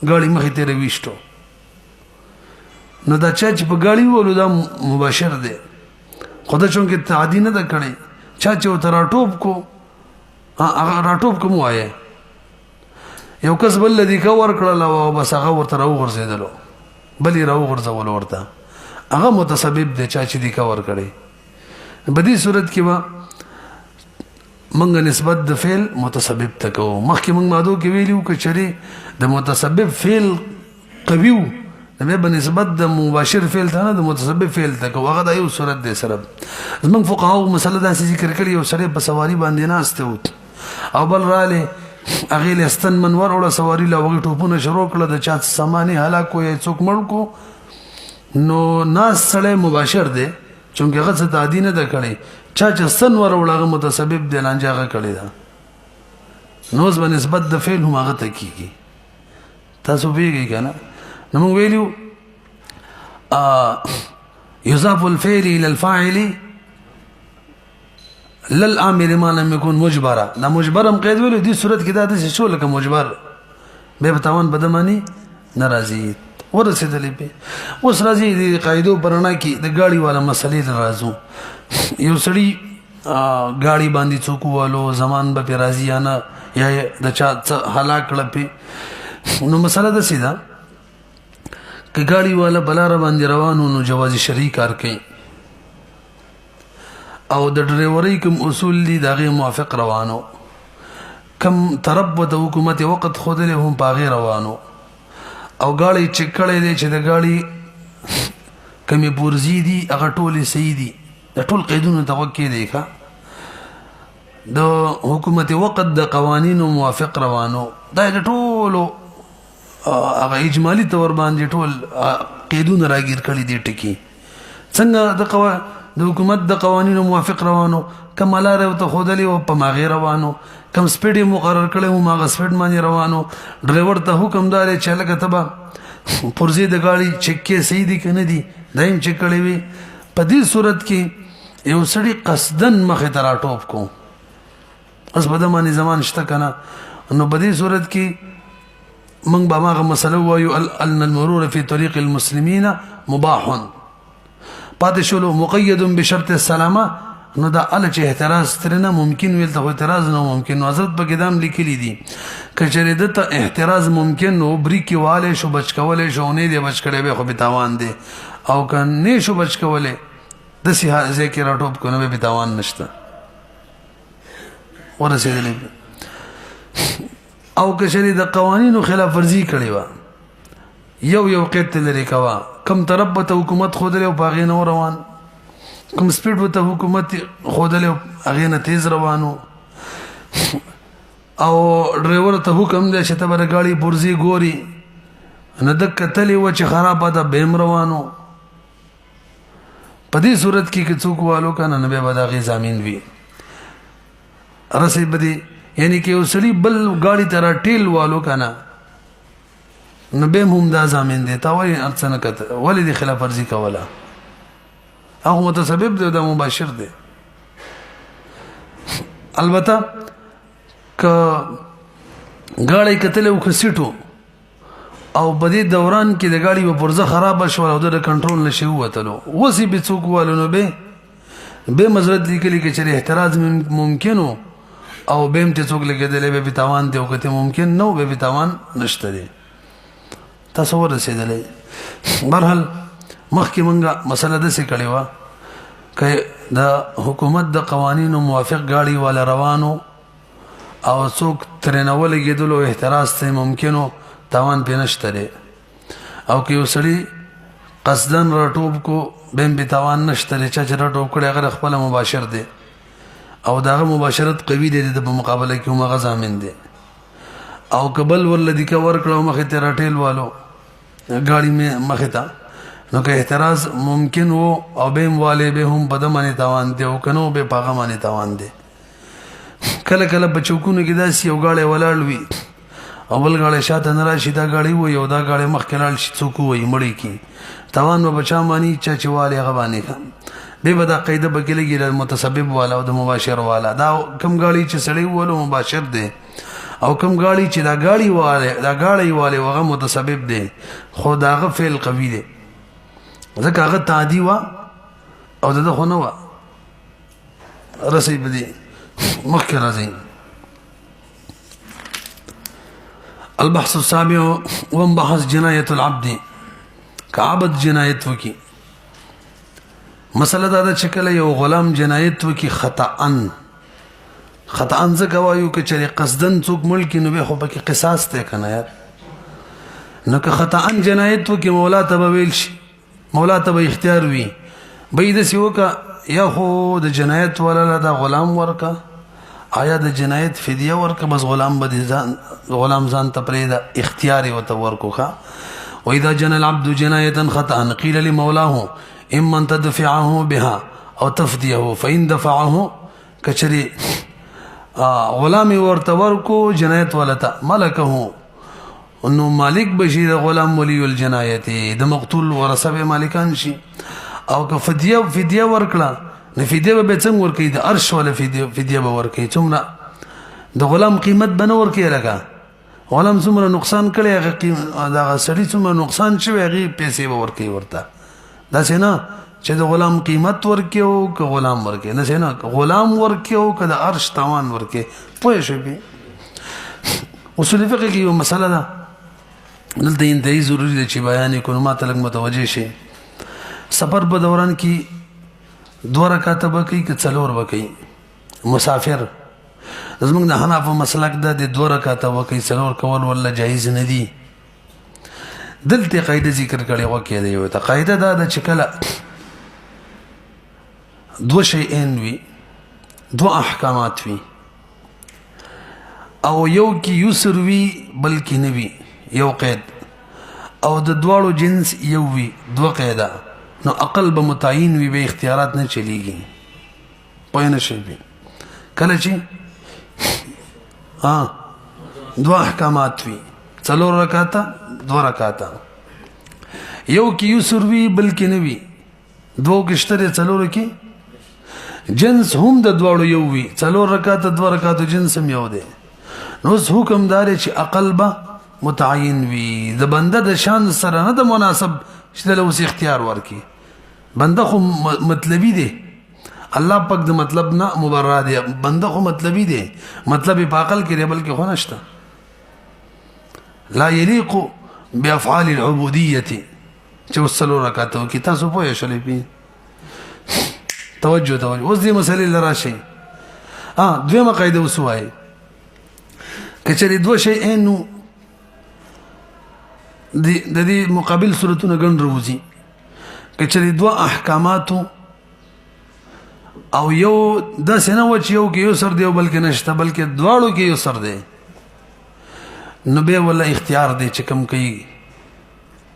ګاړي مخې ته راویشتو نو دا چا چې په ګاړي وولو دا مباشر دی خو دا چونکې تعدي نه ده کړې چا چې ورته راټوپ کو هغه راټوپ کوم وایه یو کس بل له دیکه ورکړل او بس هغه ورته راوغورځېدلو بل یې راوغورځولو ورته هغه متسبب دی چا چې دیکه ورکړې په دې صورت کې به منګه نسبت د فعل متسبب ته کوو مخکې موږ مادو کې ویلو که چېرې د متسبب فعل قوي و نو بیا به نسبت د مباشر فعل ته نه د متسبب فعل ته کوو هغه د یو صورت دی سره زموږ فقهاو مسله داسې ذکر کړې یو سړی په سواري باندې ناسته و او بل رالی هغې له ستن منور وړه سواري له هغې ټوپونه شروع کړه د چا سامان یې هلاک کو یا څوک مړ کو نو ناست سړی مباشر دی چونکې هغه څه تعدي نه ده کړې چا چې ستن وروړه هغه متسبب دی لانجه هغه کړې ده نو اوس به نسبت د فعل هم هغه ته کېږي تاسو پوهېږئ که نه نو موږ ویلو یضاف الفعل الى الفاعل للامر ما لم يكن مجبرا دا مجبر هم قید ویلو دې صورت کې دا داسې شو لکه مجبر بیا په تاوان په دماني نه راځي ورسېدلې پې اوس راځي د قاعدو په رڼا کې د ګاډي والا مسلې ته راځو یو سړي ګاډي باندې څوک ووالو زمان به پې راځي یا نه یا د چا څه هلاک کړه پې نو مسله داسې ده که ګاډي والا بلاره باندې روانو نو جواز شرعي کار کوي او د ډریورۍ کوم اصول دي د هغې موافق روانو کم طرف به د حکومت وقت ښودلی هم په هغې روانو او ګاړی چک کړی دی چې د ګاړي کمې پورزي دي هغه ټولې صحیح دي د ټول قیدونو ته غوږ کېدی ښه د حکومت وقت د قوانینو موافق روانو دا د ټولو هغه اجمالي طور باندې ټول قیدونه راګیر کړي دي ټکي څنګه د حکومت د قوانینو موافق روانو کم لاره ورته ښودلې وه په هغې روانو کم سپیډ یې مقرر کړی و هغه سپیډ باندې روانو ډرایور ته حکم دا دی چې هلکه ته به پرزې د ګاډي چک کې صحیح دي که نه دي دا یې چک کړی وي په دې صورت کې یو سړي قصدن مخې ته راټوپ کو اوس په ده باندې زمان شته که نه نو په دې صورت کې موږ به هماغه مسله ووایو ان المرور فی طریق المسلمین مباح پاتې شولو مقید بشرط السلامه نو دا اله چې احتراز ترنه ممکن ویل ته احتراز نه ممکن نو حضرت په کدام لیکلی دي که چېرې دته احتراز ممکن نو بریکې والی شو بچ کولی شو نه دی بچ کړی بیا خو بې تاوان دی او که نه شو بچ کولی داسې ځای کې راټوپ کړو نو بیا بې تاوان نشته ورسېدلی او که چېرې د قوانینو خلاف ورزي کړې وه یو قید ته لرې کوه کم طرف به ته حکومت ښودلی او په هغې نه روان کوم سپیډ به ته حکومت ښودلی او هغې نه تیز روانو او ډرایور ته حکم دی چې ته به د ګاډي پرزې ګوري نو ده کتلې وه چې خرابه ده به هم روانو په دې صورت کې که څوک والو که نه بیا به د هغې ضامین وي رسې به دې یعنې که یو سړي بل ګاډي ته راټیل والو که نه نو بیا هم دا ضامن دی تا ولې هر څه نه کته ولې دې خلاف ورزي کوله هغه متسبب دی دا مباشر دی البته که ګاډی کتلی و که سیټو او په دې دوران کې د ګاډي به پرزه خرابه شوه او د کنټرول نه شي ووتلو اوس یې به څوک ووالو نو بیا مضرت لیکلي که چېرې احتراز ممکن و او بیا هم ته څوک لګېدلی بیا بې تاوان دی او که ته ممکن نه و بیا بې تاوان نشته دی تاسو ورسېدلی برحال مخکې مونږه مسله داسې کړې وه که د حکومت د قوانینو موافق ګاډي والا روانو او څوک ترېنه ولګېدلو احتراز ته ممکن و تاوان پې نشته دی او که یو سړي قصدن راټوپ کو بیا هم پې تاوان نشته دی چا چې راټوپ کړی هغه خپله مباشر دی او د هغه مباشرت قوي دی د په مقابله کې هم هغه ضامن دی او که بل ورله دیکه ورکړه او مخې ته راټیل والو ګاډي مې مخې ته نو که احتراز ممکن و او بیا هم والی بیا هم په ده باندې تاوان دی او که نه و بیا په هغه باندې تاوان دی کله کله په چوکونو کې داسې یو ګاډی ولاړ وي او بل ګاډی شاته نه راشي دا ګاډی ووایي او دا ګاډی مخکې لاړ شي څوک ووایي مړی کي تاوان به په چا باندې چا چې والی هغه باندې به به دا قاعده به کې لګي متسبب والا او د مباشر والا دا کم غاړي چې سړی ولو مباشر دی او کم غاړي چې دا غاړي والے وغه متسبب دی خو داغه فعل قوي دی ځکه هغه تعدی وا او دغه خو نه وا رسي بدی مخکې راځي البحث السابع وانبحث جناية العبد كعبد جنايت وکي مسله دا چې کله یو غلام جنایت وکي خطأً ځکه وایو که چېرې قصدن څوک ملک نو به خو پکې قصاص دی که نه یار نو که خطأً جنایت وکي مولا ته به ویل شي مولا ته به اختیار وي به یې داسې وکړه یا خو د جنایت والا دا غلام ورکه آیا د جنایت فدیه ورکه بس غلام ځان ته پرېږده اختیار یې ورته ورکو ښه وإذا جنى العبد جناية خطأ قيل لمولاه إما أن تدفعه بها أو تفديه فإن دفعه كشري غلامي ورتوركو جناية ولتا ملكه انه مالك بشي غلام ولي الجناية ده مقتول ورثه مالکان شي او که فدیه ورکړه نه فدیه به څنګه ورکړي د ارش ولا فدیه به ورکړي څومره د غلام قیمت بنه ورکړي لګا غلام څومره نقصان کړي هغه دا سړی څومره نقصان شوی هغه پیسې به ورکړي ورته دا څنګه چې د غلام قیمت ورکیو که غلام ورکې نه څنګه غلام ورکیو که د ارش تاوان ورکې پوه شئ به اصول فقه کې یو مسله ده دلته انتهایی ضروری ده چې بیان کړو ما ته لږ متوجه شي سفر په دوران کې 2 رکعات به کوي که 4 به کوي مسافر زمونږ د حنافو مسلک ده د 2 رکعات به کوي 4 کول ولا جایز نه دي دلته قاعده ذکر کړي وکړي دی یو ته قاعده دا د چکله 2 شیئین وي 2 احکامات وي او یو کې یسر وي بلکې نه وي یو قید او د دواړو جنس یو وي 2 قاعده نو عقل به متعین وي به اختیارات نه چلیږي پوه نه شي کله چې 2 احکامات وي 4 رکعاته 2 رکعاته یو کې یسر وی بلکې نه وی 2 کې شته 4 کې جنس هم د دواړو یو وی 4 رکعاته 2 رکعاته جنس هم یو دی نو حکم دار چې عقل به متعین وي د بنده د شان سره نه د مناسب چې له اوس اختیار ورکی بنده خو مطلبی دی الله پاک د مطلب نه مبرر دی بنده خو مطلبی دی مطلب په عقل کې بلکې خو نشته لا يليق بافعال العبوديه چې وصلوا رکعاتو کې تاسو پوه شئ په توجه اوس دې مسلې لراشي دویمه قاعده وسوای کچري 2 شی انه د دې مقابل صورتونه ګڼ روزي کچري 2 احکامات او یو د سينه و چې یو کې یو سر دی بلکې نشته بلکې دواړو کې یو سر دی نو به ولا اختیار دی چې کوم کوي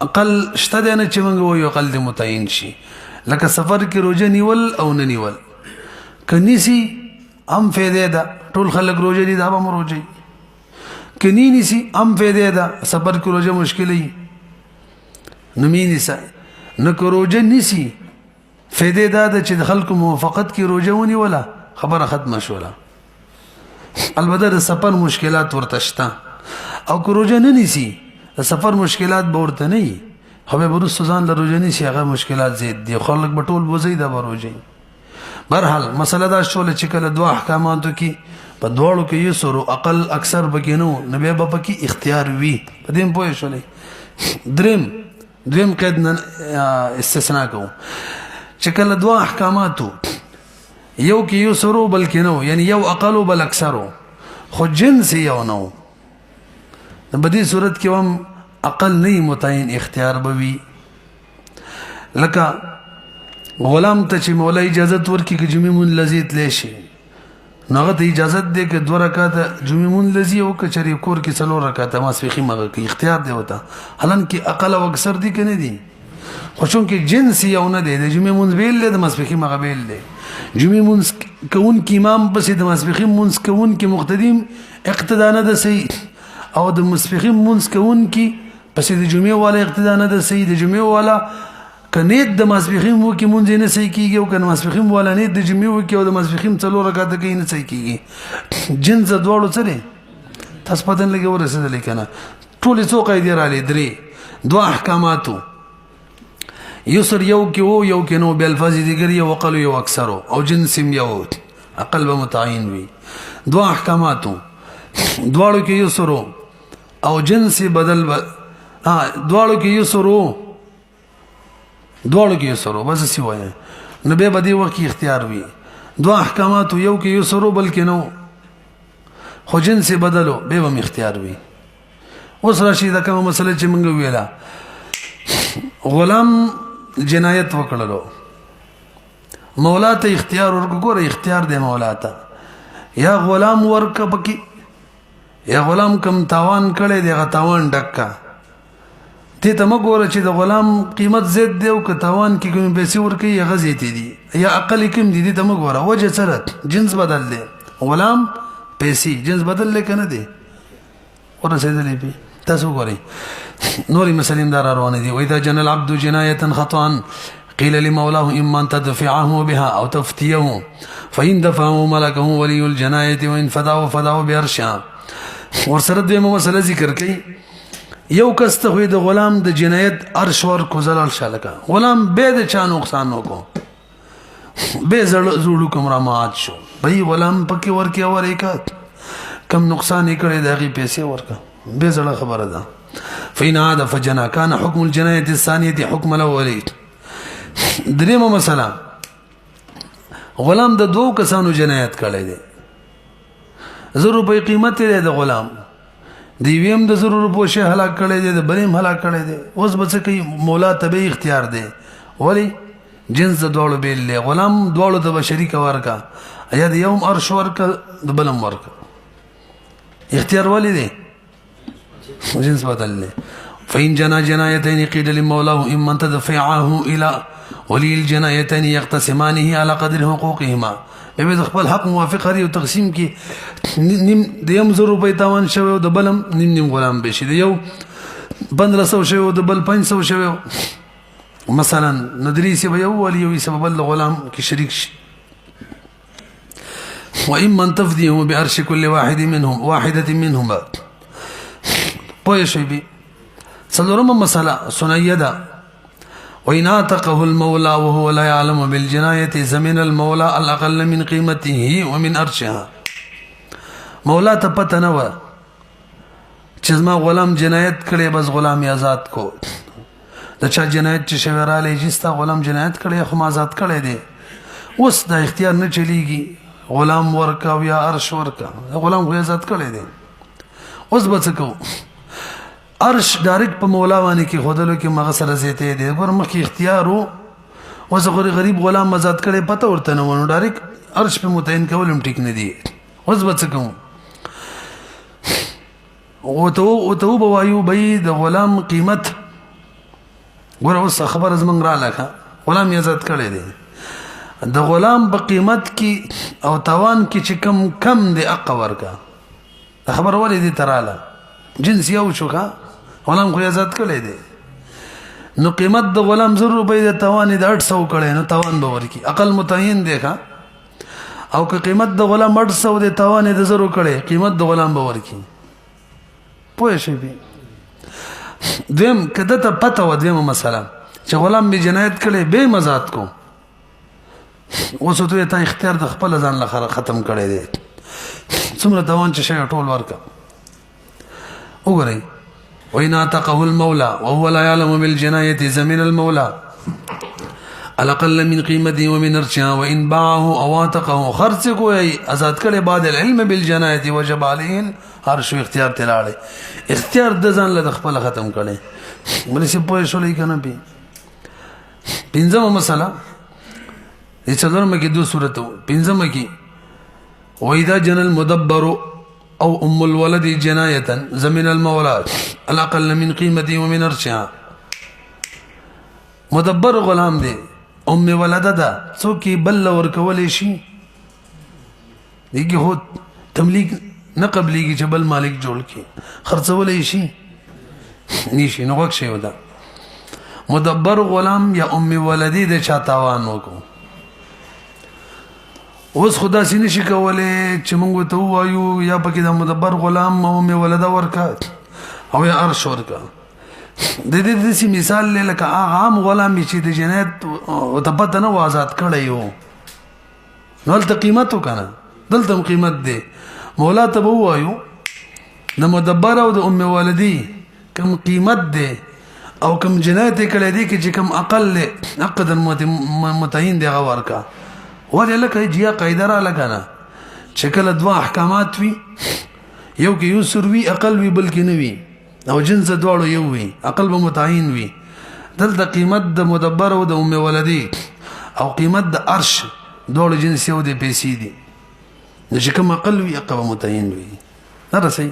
اقل شته دی نه چې موږ وایو اقل دی متعین شي لکه سفر کې روزه نیول او نه نیول کنيسي ام فائدې ده ټول خلک روزه دي دا به روزه کني نيسي ام فائدې ده سفر کې روزه مشکلې نه مينيسه نه کو روزه نيسي فائدې ده چې خلکو موافقت کې روزه ونی ولا خبره ختمه شوله البته د سفر مشکلات ورته شته او کو روزه نه نيسي د سفر مشکلات به ورته نه وي خو به ورو سوزان د روزه نيسي هغه مشکلات زیات دي خلک به ټول وځي د روزه برحال مسله دا شول چې کله 2 احکاماتو کې په دواړو کې یو سره عقل اکثر بګینو نبي به پکې اختیار وي په دې پوه شولې دریم قید استثناء کوم چې کله 2 احکاماتو یو کې یو سره بلکې نو یعنی یو اقل بل اکثرو خو جنس یو نو په دې صورت کې هم عقل نه متعین اختیار بوي لکه غلام ته چې مولا اجازه ورکړي چې جمعې مون لذیذ لشي نوغه ته اجازه دې کې 2 رکعات جمعې مون لذیذ او کچري کور کې 4 رکعات ماسفخي مغه کې اختیار دی وته حالانکه اقل او اکثر دي کنه دي خو چون کې جنس یو نه دی د جمعې مون بیل د ماسفخي مغه بیل دی جمعې مون کون کې امام پسې د ماسفخي مون کون کې مقتدیم اقتدا نه د سي او د ماسفخي مون کون کې پسې د جمعې والا اقتدا نه د سي د جمعې والا کنيت د ماسپخیم وو کې مونږ نه صحیح کیږي او کنه ماسپخیم والا نه د جمعې وو کې او د ماسپخیم څلور رکعات کې نه صحیح کیږي جنس دواړو څه دي تاسو پدن لګي ورسېدل کنه ټول څو قاعده را لې درې دوه احکاماتو یسر یو کې وو یو کې نو بل الفاظ دیګر یو وقل یو اکثر او جنس یو اقل به متعین وي دوه احکاماتو دواړو کې یسر او جنس بدل دواړو کې یسر دواړو کې یسر بس سی وایي نو به بدی وخت اختیار وي دوه احکامات یو کې یسر بلکې نو خو جنس بدلو به هم اختیار وي اوس راشي دا کومه مسله چې موږ ویلا غلام جنایت وکړلو مولا ته اختیار ورکړه اختیار دی مولا ته یا غلام ورک پکې یا غلام کم تاوان کړي دی غ تاوان ډکا ته ته مګور چې د غلام قیمت زید دی او ک تاوان کې کوم پیسې ورکي یا غزيت دي یا اقل کم دي ته مګور وجه سره جنس بدل دی غلام پیسې جنس بدل لیکنه دی ورسېدلې به تاسو ګورئ نوري مسلم دار روان دي واذا جن العبد جنايه خطا قيل لمولاه اما ان تدفعه بها او تفتيه فان دفعه ملكه ولي الجنايه وان فداه بارشا ورسره د مسله ذکر کوي یو کس ته د غلام د جنایت ارش ور کو زلال شالکا غلام به د چا نقصان وکړو به زړو کوم رامات شو به غلام پکې ورکی اورېکات کم نقصان یې کړی دغه پیسې ورکا به زړه خبره ده فإن عاد فجنا كان حكم الجناية الثانية حكم الأولى درېمه مسله غلام د دوه کسانو جنایت کړی دی 100 روپۍ قیمت دی د غلام دی ویم د 100 روپو شی هلاک کړی دی د بلیم هلاک کړی دی اوس بچ کوي مولا تبه اختیار دی ولی جنس د دوړو بیل له غلام دوړو د شریک ورکا یا د یوم ارش ورکا د بلم ورکا اختیار ولی دی جنس بدل له فإن جنا جنايتين قيل لمولاه إما أن تدفعه إلى ولي الجنايتين يقتسمانه على قدر حقوقهما به خپل حق موافق لري او تقسیم کې نیم د یم 100 روپۍ تاوان شوی او د بلم نیم غلام بشي د یو 1500 شوی او د بل 500 شوی مثلا ندري سی به یو ولي یو سبب الغلام کې شریک شي واما ان تفديه بارش كل واحده منهما پوه شئ به څلورمه مسله سنیده وإن اعتقه المولى وهو لا يعلم بالجناية زمن المولى الأقل من قيمته ومن أرشها مولا ته پته نه و چې ما غلام جنایت کړي بس غلام آزاد کو د چا جنایت چې شوراله جستا غلام جنایت کړي خو آزاد کړي دي اوس د اختیار نه چلیږي غلام ورکا یا ارش ورکا غلام خو آزاد کړي دي اوس بچو ارش ډایرکټ په مولا باندې کې خودلو کې مغسر زیته دي ګور مخکې اختیار او زغری غریب غلام آزاد کړي پته ورته نه ونه ډایرکټ ارش په متعین کولم ټیک نه دي اوس بچو او تو بوایو بې د غلام قیمت ګور اوس خبر زمنګ را لکه غلام آزاد کړي دي د غلام په قیمت کې او توان کې چې کم دی اق ورکا خبر ولې دي تراله جنس یو شو کا غلام خو آزاد کړي دي نو قیمت د غلام 100 روپۍ د توان د 800 کړي نو توان به ورکی عقل متعین دی ښا او که قیمت د غلام 800 د توان د 0 کړي قیمت د غلام به ورکی پوه شئ به دیم کده ته پته و دیمه مسله چې غلام به جنایت کړي به مزات کو اوس ته ته اختیار د خپل ځان لخر ختم کړي دي څومره توان چې شی ټول ورکا وګورئ وإن اعتقه المولى وهو لا يعلم بالجناية زمن المولى الأقل من قيمته ومن ارشها وإن باعه أو اعتقه خرڅ کوي آزاد کړي بعد العلم بالجناية وجب عليه هر شو اختیار تلاړي اختیار د ځان له خپل ختم کړي مله سي په شو لیکنه به پنځمه مسله چې څلورمه کې دوه صورت پنځمه کې وإذا جن المدبر او ام الولد جنايه زمن المولى الاقل من قيمته ومن ارشها مدبر غلام دی ام ولد ده څوک بل ور کولې شي دیږي هو تملیک نه قبليږي چې بل مالک جوړ کی خرڅولې شي نشي نو وښه ودا مدبر غلام یا ام ولدی د چا تاوان وکړو اوس خدا سینې شي کولای چې موږ ته وایو یا پکې د مدبر غلام او ام ولده ورکا او یا ارش ورکا د دې مثال لکه عام غلام چې د جنایت او ته پته نه آزاد کړی یو نو دلته قیمت وکنه دلته قیمت دی مولا ته وایو د مدبر او د ام ولدی کم قیمت دی او کم جنایت کړی دی چې کم اقل عقد متعین دی غور کا ولې لکه جیا قاعده را لګانا چې کله دوه احکامات وي یو کې یو سروي اقل وي بلکې نه وي او جنس دواړو یو وي اقل به متعین وي دلته قیمت د مدبر او د ام ولدی او قیمت د عرش دواړو جنس یو دی پیسې دي چې کوم اقل وي اقل متعین وي درسي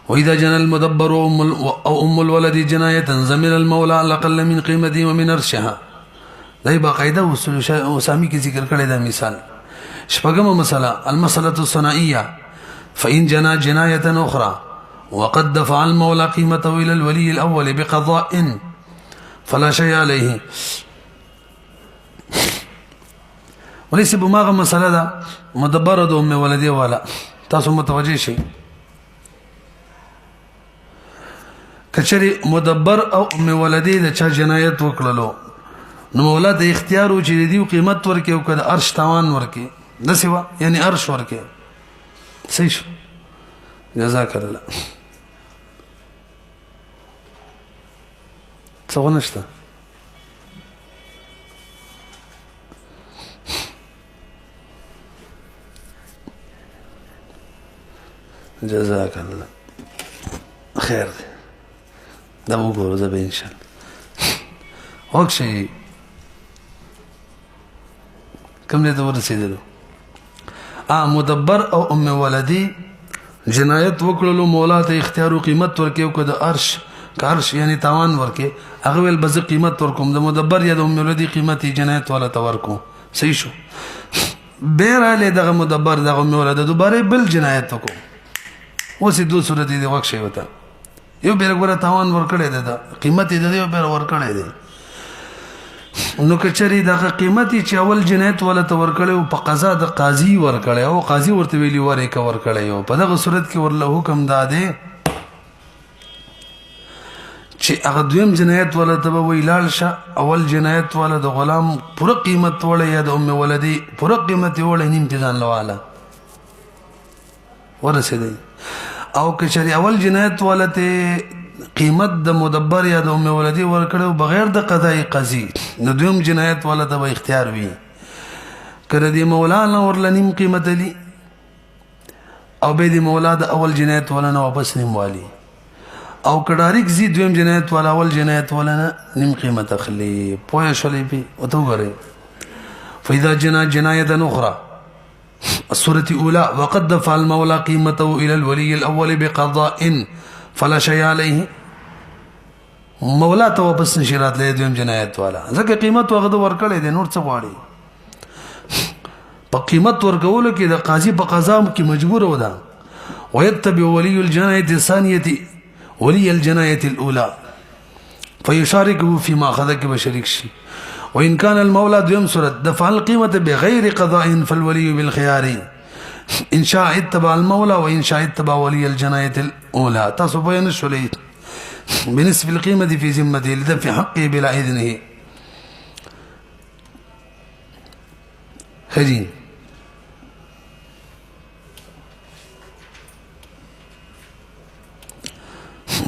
وإذا جنى المدبر أو أم الولد جناية زمن المولى على الأقل من قيمته ومن عرشها دای باقاعده اصول اسامی کی ذکر کړی دا مثال شپږمه مسله المسألة الثنائية فإن جنى جناية أخرى وقد دفع المولى قيمته إلى الولي الأول بقضاء فلا شيء عليه وليس بماغه مسله دا مدبر د ام ولدی والا تاسو متوجه شئ کچری مدبر او ام ولدی د چا جنایت وکړلو نو مولا د اختیار او چې دی قیمت ورکې او کده عرش تاوان ورکې د سیوا یعنی عرش ورکې صحیح شو جزاک الله څه نشته جزاك الله خير ده وګورو زه به ان شاء الله اوکشي کوم دې ته ورسېدلو مدبر او ام ولدی جنایت وکړلو مولا ته اختیار او قیمت ورکیو کده عرش یعنی تاوان ورکې هغه ول بز قیمت ورکوم د مدبر یا د ام ولدی قیمتي جنایت ولا تورکو صحیح شو بیره دغه مدبر دغه ام ولد دوباره بل جنایت وکړو اوس دو صورت دي وخت شي وته یو بیره ګره تاوان ورکړی دی قیمت دې یو بیره ورکړی دی نو کچری دغه قیمتي چې اول جنایت ولا تور کړو په قضا د قاضي ور کړی او قاضي ورته ویلی ورې کا ور کړی او په دغه صورت کې ورله حکم داده چې هغه دویم جنایت ولا ته ویلال شه اول جنایت ولا د غلام پوره قیمت ولا یا د ام ولدی پوره قیمت ولا نیم ځان لواله ورسېدی او کچری اول جنایت ولا ته قیمت د مدبر یا د ام ولدی ورکړو بغیر د قضای قاضي نو دویم جنایت ولا ته اختیار وي کړه دی مولانا ورلنیم قیمت لی او به دی مولا د اول جنایت ولا نه واپس نیم والی او کډاریک زی دویم جنایت ولا اول جنایت ولا نیم قیمت اخلي پوهه شولې پی او تو غره فاذا جنايه اخرى السوره الاولى وقد دفع المولى قيمته الى الولي الاول بقضاء فلا شيء عليه مولا ته واپس نشرات له دویم جنایت والا ځکه قیمت وغه ورکړې دي نور څه غواړي په قیمت ورکول کې د قاضي په قضا کې مجبور و ده ويتبع ولي الجنايه الثانيه ولي الجنايه الاولى فيشاركه فيما اخذك بشريك شي وان كان المولى دویم صورت دفع القيمه بغير قضاء فالولي بالخيار ان شاء اتبع المولى وان شاء اتبع ولي الجنايه الاولى تصبين الشليت بنسبه القيمه في ذمته لدفع حقه بلا اذنه خجين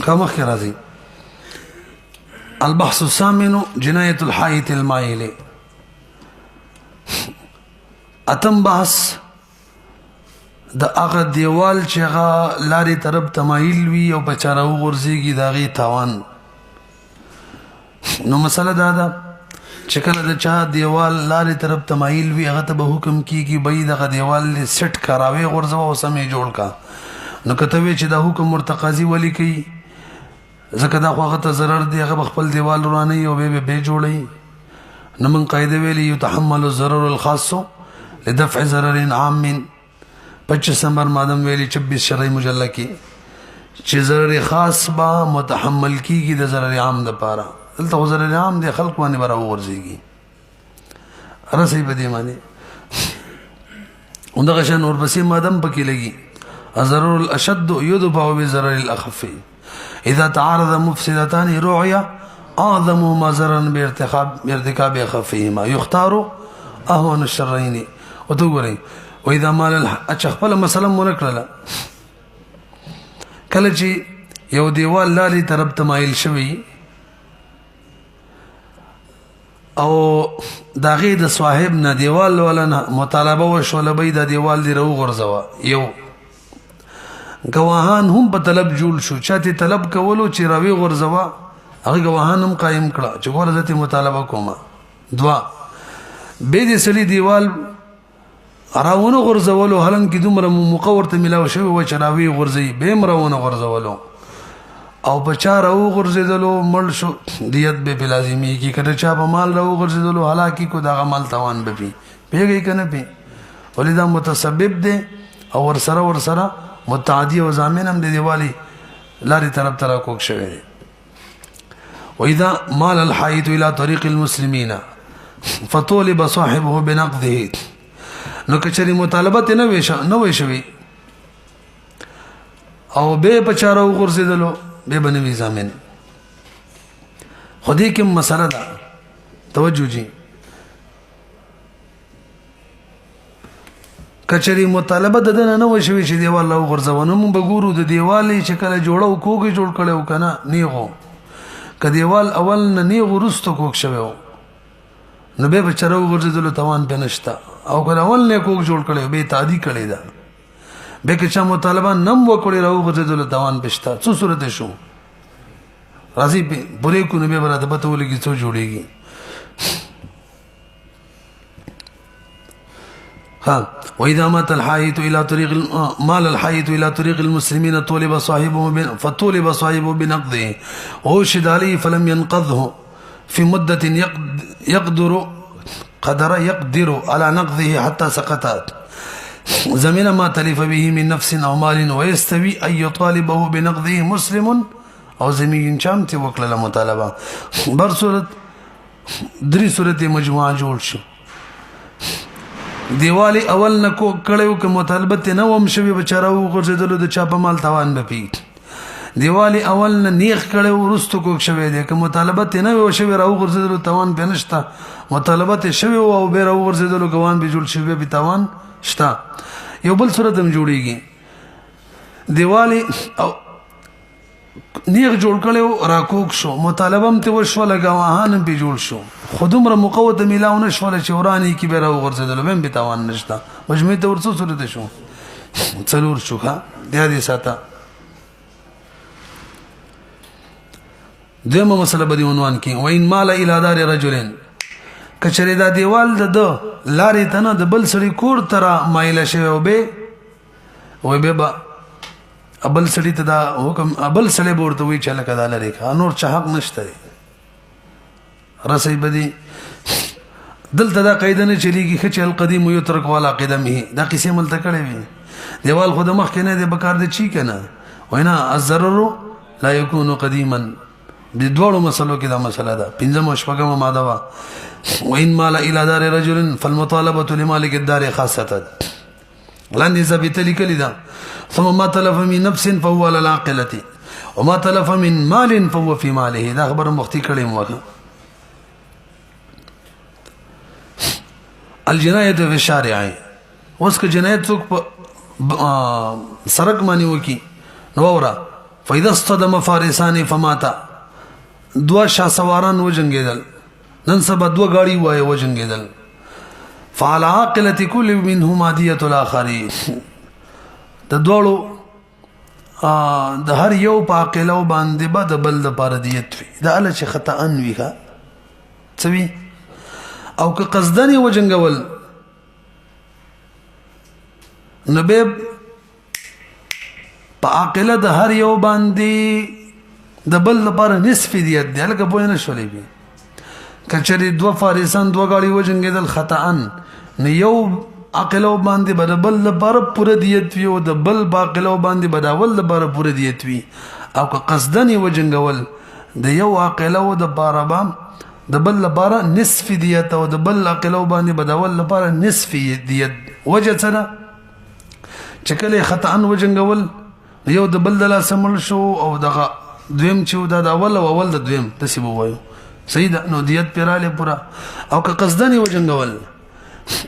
كما خرازي البحث الثامن جنايه الحائط المائل اتم بحث د هغه دیوال چې هغه لاري طرف تمایل وي او بچاره وغورځيږي داغي تاوان نو مسله دا ده چې کله د چا دیوال لاري طرف تمایل وي هغه ته به حکم کیږي بې دغه دیوال سټ کراوي غورځو او سمې جوړ کا نو کته وی چې دا حکم مرتقاضي ولي کوي ځکه دا هغه ته ضرر دی هغه خپل دیوال ورانه او به جوړي نو من قاعده ویلي يتحمل الضرر الخاص لدفع ضرر عام 25 نمبر مادم ویلی 26 شرعی مجلہ کی چې ضرر خاص با متحمل کیږي د ضرر عام د پاره دلته ضرر عام د خلق باندې برا ورځيږي رسې په دې معنی اندغه شان اور پسې مادم پکې لګي الضرر الاشد يدفع بضرر الاخف اذا تعارض مفسدتان رعي اعظمهما ضررا بارتكاب اخفهما يختار اهون الشرين وتغوري واذا مال خپل مسله مونکړه کله چې یو دیوال لاري طرف تمایل شوی او داغه د صاحب نه دیوال ولنه مطالبه وشول به د دیوال دی رو غرزوا یو گواهان هم په طلب جوړ شو چاته طلب کولو چې راوي غرزوا هغه گواهان هم قائم کړه چې ورته مطالبه کومه دوا به دې سړي دیوال راونه غرزولو هلن کې دومره مقورته ملاو شوی و چې راوي غرزي به مرونه غرزولو او بچا راو غرزیدلو مړ شو دیت به لازمي کی کړه چا په مال راو غرزیدلو حالانکه کو دا مال توان به پی پیږي کنه پی ولدا متسبب دي او ور سره متعدی او ضامن هم د دیوالي لاري طرف ترا کوک شوی واذا مال الحائط الى طريق المسلمين فطالب صاحبه بنقضه نو کچري مطالبه نه وي شوی او به بچارو غرزیدلو به بنوي ضامن خودي کوم مسله ده توجه جي کچري مطالبه د نه وشوي چې دیوال او غرزونه مونږ بګورو د دیوالې چې کله جوړو کوګي جوړ کړو کنه نیغو ک دیوال اول نه نیغو رستو کوک شوو نو به بچرو غرزیدلو توان بنشتا او کله اول نه کوک جوړ کړو به تعدی کړی ده به که چا مطالبه نم وکړي راو غرزیدلو توان بشتا څه صورت شو راځي بورې کو نه به براته پته ولګي څو جوړيږي ها واذا مات الحائط الى طريق مال الحائط الى طريق المسلمين طالب صاحبه بنقضه وشد عليه فلم ينقضه في مدة يقدر على نقضه حتى سقطت زمن ما تلف به من نفس او مال ويستوي ان يطالبه بنقضه مسلم او زمین چامته وکړه مطالبه بر صورت درې صورت مجموعه جوړ شو دیوالی اول نکو کړو که مطالبه نه وم شوی بچراو غرزیدلو د چاپه مال توان به پی دیوالی اول نه نیخ کړو رستو کو شوی دی که مطالبه نه و شوی راو غرزیدلو توان به نشتا مطالبه شوی او به راو غرزیدلو ګوان به جوړ شوی به توان شتا یو بل صورت هم جوړیږي دیوالی او نیغ جوړ کړو راکوک شو مطالبه هم ته وشو لګاوهان به جوړ شو خودمره مقوته ملاونه شو چې ورانی کی به راو غرزیدلو هم به توان نشتا مجمع ته ورڅو صورت شو څلور شو ها د دې ساته دغه مسله به عنوان کې وین مال الى دار رجلن کچری دا دیوال د لارې تنه د بل سړي کور ترا مایل شوی او به ابل سړي ته دا حکم ابل سړي ورته وی چې لکه دا لري نور چا حق نشته رسې بدی دلته دا قاعده نه چلیږي چې القديم يترك ولا قدمه دا قسم ملته کړي وي دیوال خود مخ کې نه دی بکار دی چی کنه وینا الضرر لا يكون قديما د دوړو مسلو کې دا مسله ده پنځم شپږم ماده وا وان مال الى دار رجل فالمطالبه لمالك الدار خاصه لن ثبت لكل ده ثم ما تلف من نفس فهو على العاقله وما تلف من مال فهو في ماله دا خبر مختی کړي موږ الجنايه في الشارع اوس که جنایت څوک سرک مانی وکي نو فاذا اصطدم فارسان فمات دوا شاه سواران وجنګیدل نن سبا دوا غاړي وای وجنګیدل فعلى عاقله كل منهما ديه الاخر د دوړو د هر یو په عاقله باندې به د بل د پاره دیت وي دا ال چې خطا ان وی ښا څوی او که قصدنی وجنګول نبه په عاقله د هر یو باندې د بل لپاره نصف دیت دی لکه په نه شولې وي کچري دو فارسان دو غاړي وجنګیدل خطا ان نه یو عاقلو باندې به د بل لپاره پوره دیت وي او د بل باقلو باندې به د اول لپاره پوره دیت وي او که قصدن یې وجنګول د یو عاقلو د پاره به د بل لپاره نصف دیت او د بل عاقلو باندې به د اول لپاره نصف دیت وجه څه ده چې کله خطأ وجنګول یو د بل د لاسه مړ شو او دغه دویم چې دا د اول او اول د دویم داسې به ووایو صحیح ده نو دیت پراله پورا او که قصدن یې وجنګول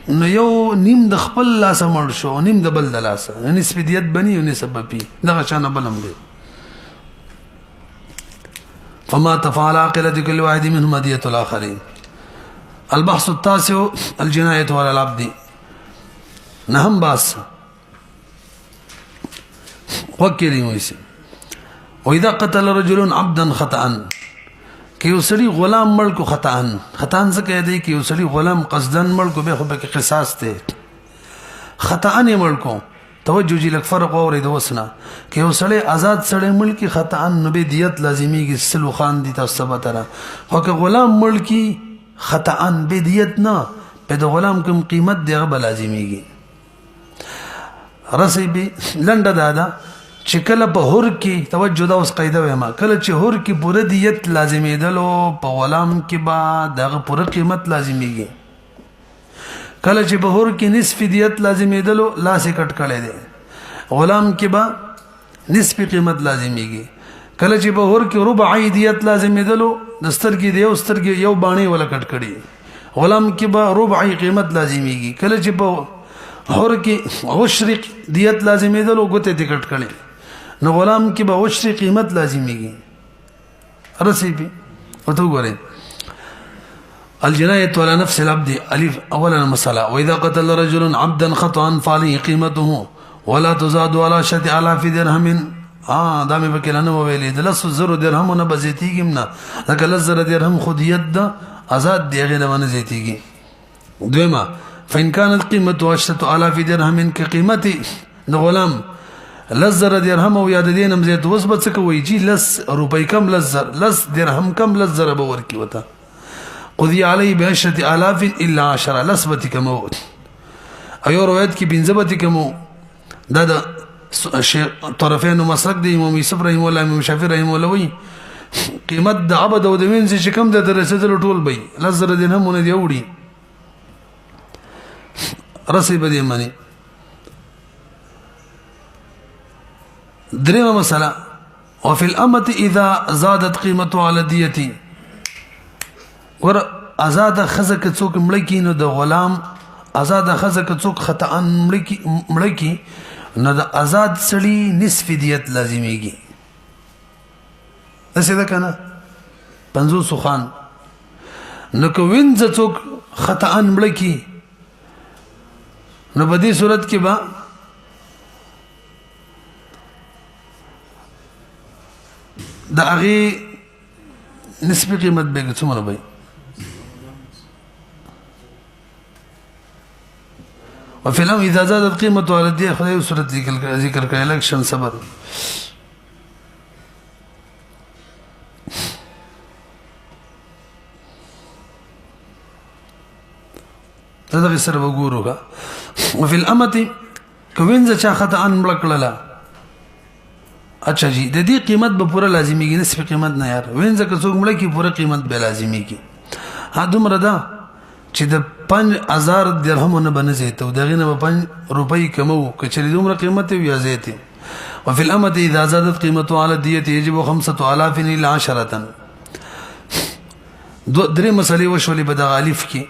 نو یو نیم د خپل لاسه مړ شو نیم د بل د لاسه نصف دیت بني او نصف بپي دغه شانه بلم دی فما تفعل عاقلة كل واحد منهم دية الآخرين البحث التاسع الجناية على العبد نهم باس وكيري مويسي وإذا قتل رجل عبدا خطأ کہ یو سړي غلام مړ کو خطأن څه کوي دی کہ یو سړي غلام قصدن مړ کو به خو به قصاص ته خطأن مړ کو توجه جی لک فرق اورید وسنا کہ یو سړي آزاد سړي مړ کی خطأن نو به دیت لازمی کی سلو خان دي تاسو ثبتره خو که غلام مړ کی خطأن به دیت نه په د غلام کوم قیمت دی غو لازمی کی رسی به لنډه دادا چې کله په هر کې توجه دا اوس قاعده وایم کله چې هر کې پوره دیت لازمي دلو په غلام کې با دغه پوره قیمت لازميږي کله چې په هر کې نصف دیت لازمي دلو لاس کټ کړي دي غلام کې با نصف قیمت لازميږي کله چې په هر کې ربع دیت لازمي دلو دستر کې دی او ستر کې یو باندې ولا کټ کړي غلام کې با ربع قیمت لازميږي کله چې په هر کې عشر دیت لازمي دلو ګوته دې کټ کړي نو غلام کی به عشر قیمت لازمیږي رسی پی وتو ګورئ الجناية على نفس العبد الف اولا مسألة واذا قتل رجل عبدا خطأ فعليه قيمته ولا تزاد على 10,000 درهم دا مې پکې نه ویلې د 10,000 درهم نه بزیتیږي نه لکه 10,000 درهم خود ید آزاد دی غیر باندې زیتیږي دویما فإن كانت قيمته 10,000 درهم كقيمة غلام 10,000 درهم او یاد دینم زیات وس به څه کوي چې 10 روپۍ کم 10 درهم کم 10,000 به ورکی وتا قضي عليه ب10,000 الا 10 لسبتي كمو ايو روایت کې بنزبتي كمو دا د طرفین مسلک دی امام یوسف رحم الله امام شافعی رحم الله وی قیمت د عبد او د وینځ چې کم د رسول ټول بي 10,000 درهم دی وړي رسي بدی معنی دريمة مسألة وفي الأمة إذا زادت قيمته على ديتي ور أزاد خزك تسوك ملكي نو ده غلام أزاد خزك تسوك خطأ ملكي نو ده أزاد سلي نصف ديت لازميگي أسي ده كنا پنزو سخان نو که وینز تسوك خطأ ملكي نو بدي صورت کی با دا اغي نسبی قیمت بگه څومره بای وفي الأمر إذا زادت قيمته على الدية خدای صورت ذکر کړي لکشن صبر دغه سره وګورو وفي الأمة کوینځ چا خطا ان ملکړه اچھا جی د دې قیمت به پوره لازمیږي نسبی قیمت نه یار وینځه که څوک مړ کی پوره قیمت به لازمیږي ها دومره ده چې د 5,000 درهم نه بنځي ته دغه نه 5 روپۍ کمو کچې دومره قیمت وي زیاته وفي الأمة إذا زادت قيمته على الدية يجب 5,000 إلى 10 درې مسلې وشولې په دغه الف کې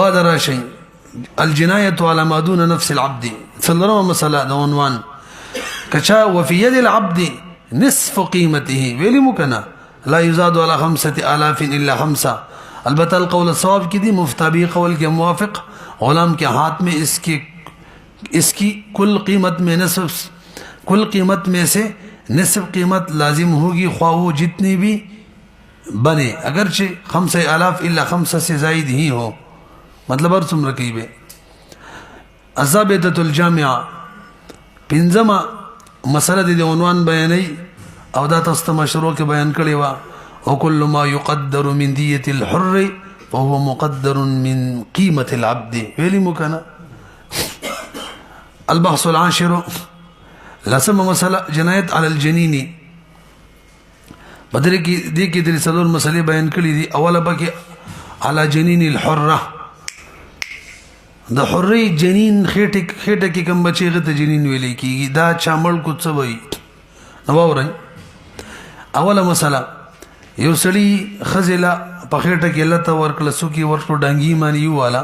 بعد راشي الجناية على ما دون نفس العبد څلورمه مسله د عنوان كشا وفي يد العبد نصف قيمته ویلی مکنا لا يزاد على 5,000 إلا 5 البتہ القول الصواب کی دی مفتابی قول کے موافق غلام کے ہاتھ میں اس کی کل قیمت میں سے نصف قیمت لازم ہوگی خواہ وہ جتنی بھی بنے اگرچہ 5,000 إلا 5 سے زائد ہی ہو مطلب ارسم رکیبے الضابطة الجامعة پنځمه مسألة دي عنوان بیانې او دا تاسو مشروع کې بیان کړی و او كل ما يقدر من دية الحر فهو مقدر من قيمة العبد ویلی مو کنه البحث العاشر لسم مسألة جنایت علی الجنینی بدر کی دی کی در سلور مسئلے بیان کړي دي. اوله پکې علی جنین الحره د حرې جنین خېټه کې کوم بچي غته جنین ویلې کیږي دا چامل کو څه وای نو وره. اوله مسأله یو سړی خزله په خېټه کې لته ورکړه سوکي ورکړه ډنګي مانی والا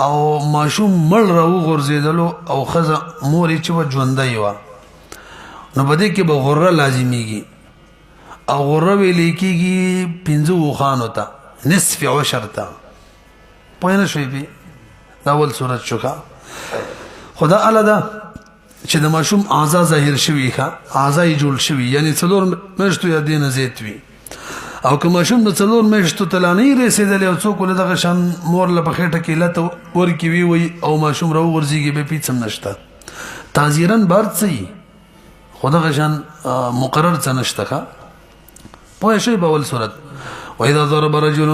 او ماشوم مړ راو غورځیدلو او خزه مورې چې و ژوندۍ و نو بده کې به غره لازمیږي او غره ویلې کېږي 15 خانو ته نصف عشر ته پوه نه شوي پې دا اول صورت شوکه خدا اله ده چې د ماشوم اعضا ظاهر شوي ښه اعضا یې جوړ شوي یعنی 4 میاشتو یا دې نه زیات وي او که ماشوم د 4 میاشتو ته لا نه رسېدلی او څوک له دغه شان مور له په خېټه کې لته ورکې وي او ماشوم راوغورځېږي بیا هېڅ هم نشته تعزیرا بار څه خو دغه شان مقرر څه نشته ښه پوه شوي په اول صورت. واذا ضرب رجل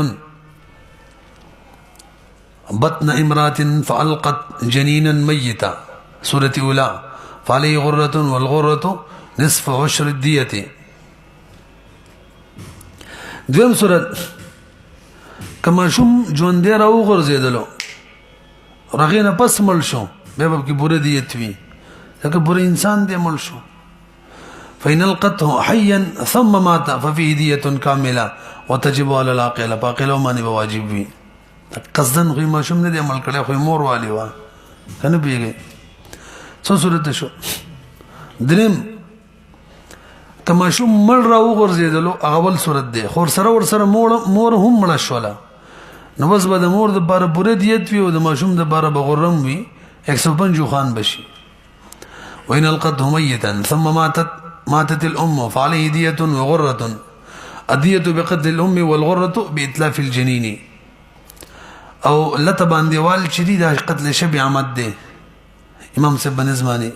بطن امرأة فألقت جنينا ميتا سورة أولى فعليه غرة والغرة نصف عشر الدية. دویم صورت کما شوم ژوندی راوغورځېدلو هغې نه پس مړ شو بیا به پکې پوره دیت وي ځکه پوره انسان دی مړ شو. فإن القته حيا ثم مات ففيه دية كاملة وتجب على العاقل باقل باندې به واجب وي. قصدن خو ماشوم نه دی عمل کړی خو مور والی وه که نه پوهېږئ څو صورت شو. دریم که ماشوم مړ راوغورځېدلو هغه بل صورت دی خو ورسره مور هم مړه شوله نو بس به د مور دپاره پوره دیت وي او د ماشوم دپاره به غرم وي 150 خان بشي. وإن القته ميتا ثم ماتت الأم فعليه دية وغرة الدية بقتل الأم والغرة بإتلاف الجنين. او لته باندې وال چې دی دا قتل شبي عمد دی امام صاحب بنظمانی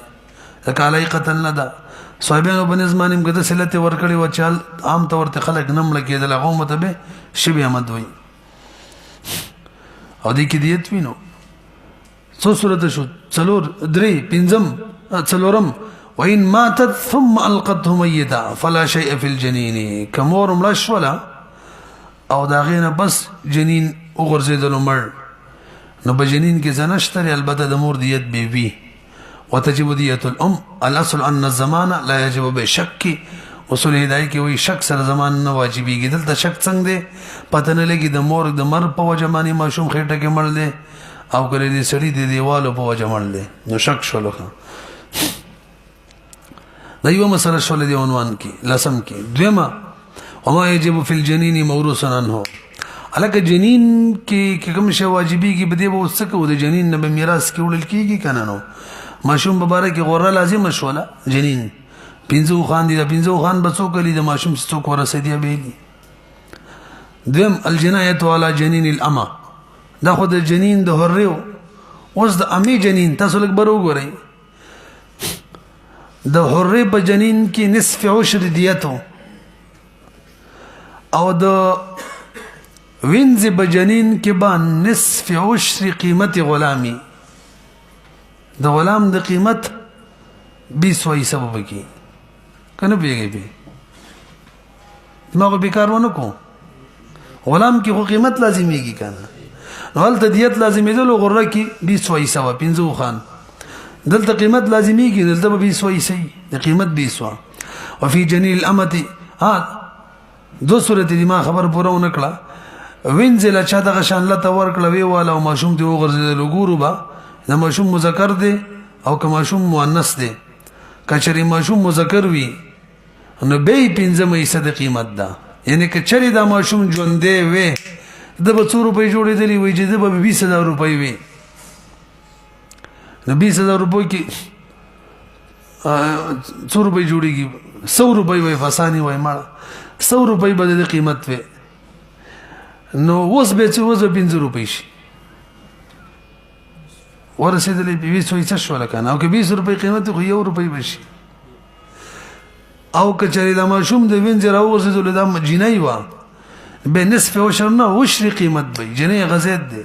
ځکه علی قتل نه ده صاحبانو بنظمانی هم کده سلته ورکړي و چال عام طور ته خلک نه مړه کېدل هغه مته شبي عمد وي او دې کې دیت وینو څو صورت شو څلور درې پنځم څلورم وإن ماتت ثم ألقته ميتا فلا شيء في الجنين كمور ملش ولا او داغینا بس جنین وغورځېدلو مړ نو په جنین کې څه نشته دی البته د مور دیت به وي. وتجب دیت الام الاصل ان الزمان لا يجب بشک اصول هدايه کې وایي شک سره زمان نه واجبېږي دلته شک څنګه دی پته نه لګي د مور د مر په وجه باندې ماشوم خېټه کې مړ دی او کله دې سړي د دیوالو په وجه مړ دی نو شک شولو دا یو مسله شولې دی عنوان کې لسم کې. دویمه وما يجب في الجنين موروثا عنه الکه جنین کې کوم شی واجبېږي به دې به اوس څه کوو د جنین نه به میراث کې وړل کېږي که نه نو ماشوم په باره کې غوره لازمه شوله جنین 15 خان دي د 15 خان به څوک لي د ماشوم څوک ورسېدي به دي. دویم الجنایت علی جنین الامه دا خو د جنین د حرې اوس د امې جنین تاسو لږ بر وګورئ د حرې په جنین کې نصف عشر دیتو او د وینځ په جنین کې به نصف عشر قیمت غلامی د غلام د قیمت 20 پیسې به کې کنه پیږي به دماغ بیکار ونه کو غلام کې خو قیمت لازمیږي کنه نو هلته دیت لازمېدل غره کې 20 پیسې و 15 خان دلته قیمت لازمیږي دلته به 20 پیسې د قیمت 20 وفي جنین الامه دو صورت دی ما خبر پوره ونکړه وینځل چا دغه شان لته ورکړه وی والا او ماشوم دی وغورځېدل ګورو به د ماشوم مذکر دی او که ماشوم مؤنث دی کچری ماشوم مذکر وي نو به 15 پیسې د قیمت ده یعنی که چری دا ماشوم ژوندی وي د به 100 روپۍ جوړېدلی وي چې د به 20,000 روپۍ وي نو 20,000 روپۍ کې 100 روپۍ جوړېږي 100 روپۍ وي فسانی وي مړه 100 روپۍ به د قیمت وي نو اوس به 15 روپۍ شي ورسېدلې 20 پیسې شوله کنه او که 20 روپۍ قیمت خو 1 روپۍ به شي او که چېرې دا ماشوم د وینځ راوغورځېدلو دا جینۍ وه به نصف عشر نه عشر قیمت به جینۍ غزید دی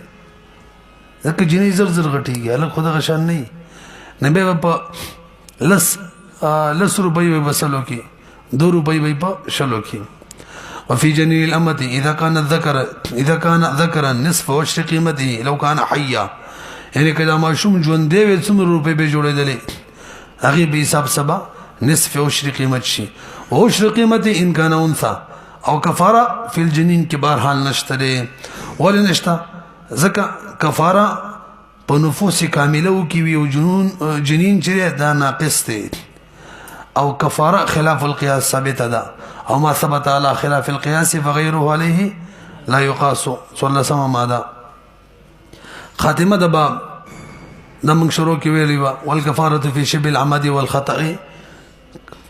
ځکه جنۍ زر زر غټېږي هلک خو دغه شان نه وي نه بیا به په لس روپۍ به سلو کې 2 روپۍ به په شلو کې وفي جنين الأمة إذا كان ذكرا نصف وشر قيمته لو كان حيا يعني كذا ما شوم جون ديوي څومره روپۍ به جوړېدلې هغې به حساب سبا نصف وشر قیمت شي وشر قیمته ان كان انثى او کفاره فی الجنین کې بهرحال نشته دی ولې نشته ځکه کفاره په نفوس کامله کې وي او جنین چې دا ناقص دی او کفاره خلاف القياس ثابت ده او ما ثبت على خلاف القياس فغيره عليه لا يقاس صلى الله عليه وسلم خاتمه د باب د موږ شروع کې ویلی و والکفاره فی شبه العمد والخطأ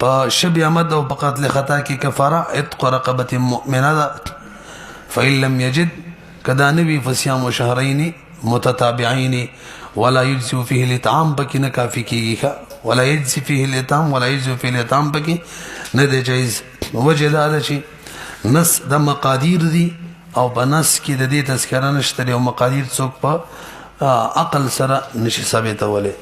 په شبه عمد او په قتل خطا کې کفاره اتق رقبه مؤمنه فإن لم يجد كذا نبي فصيام شهرين متتابعين ولا يجزي فيه الاطعام بکی نه کافی کیږي ولا يجزي فيه الاطعام ولا يجزي فيه الاطعام بکی نه دی جایز وجه دا شي نس د مقادیر دي او په نس کې د دې تذکرہ نشته او مقادیر څوک په عقل سره نشي ثابتولی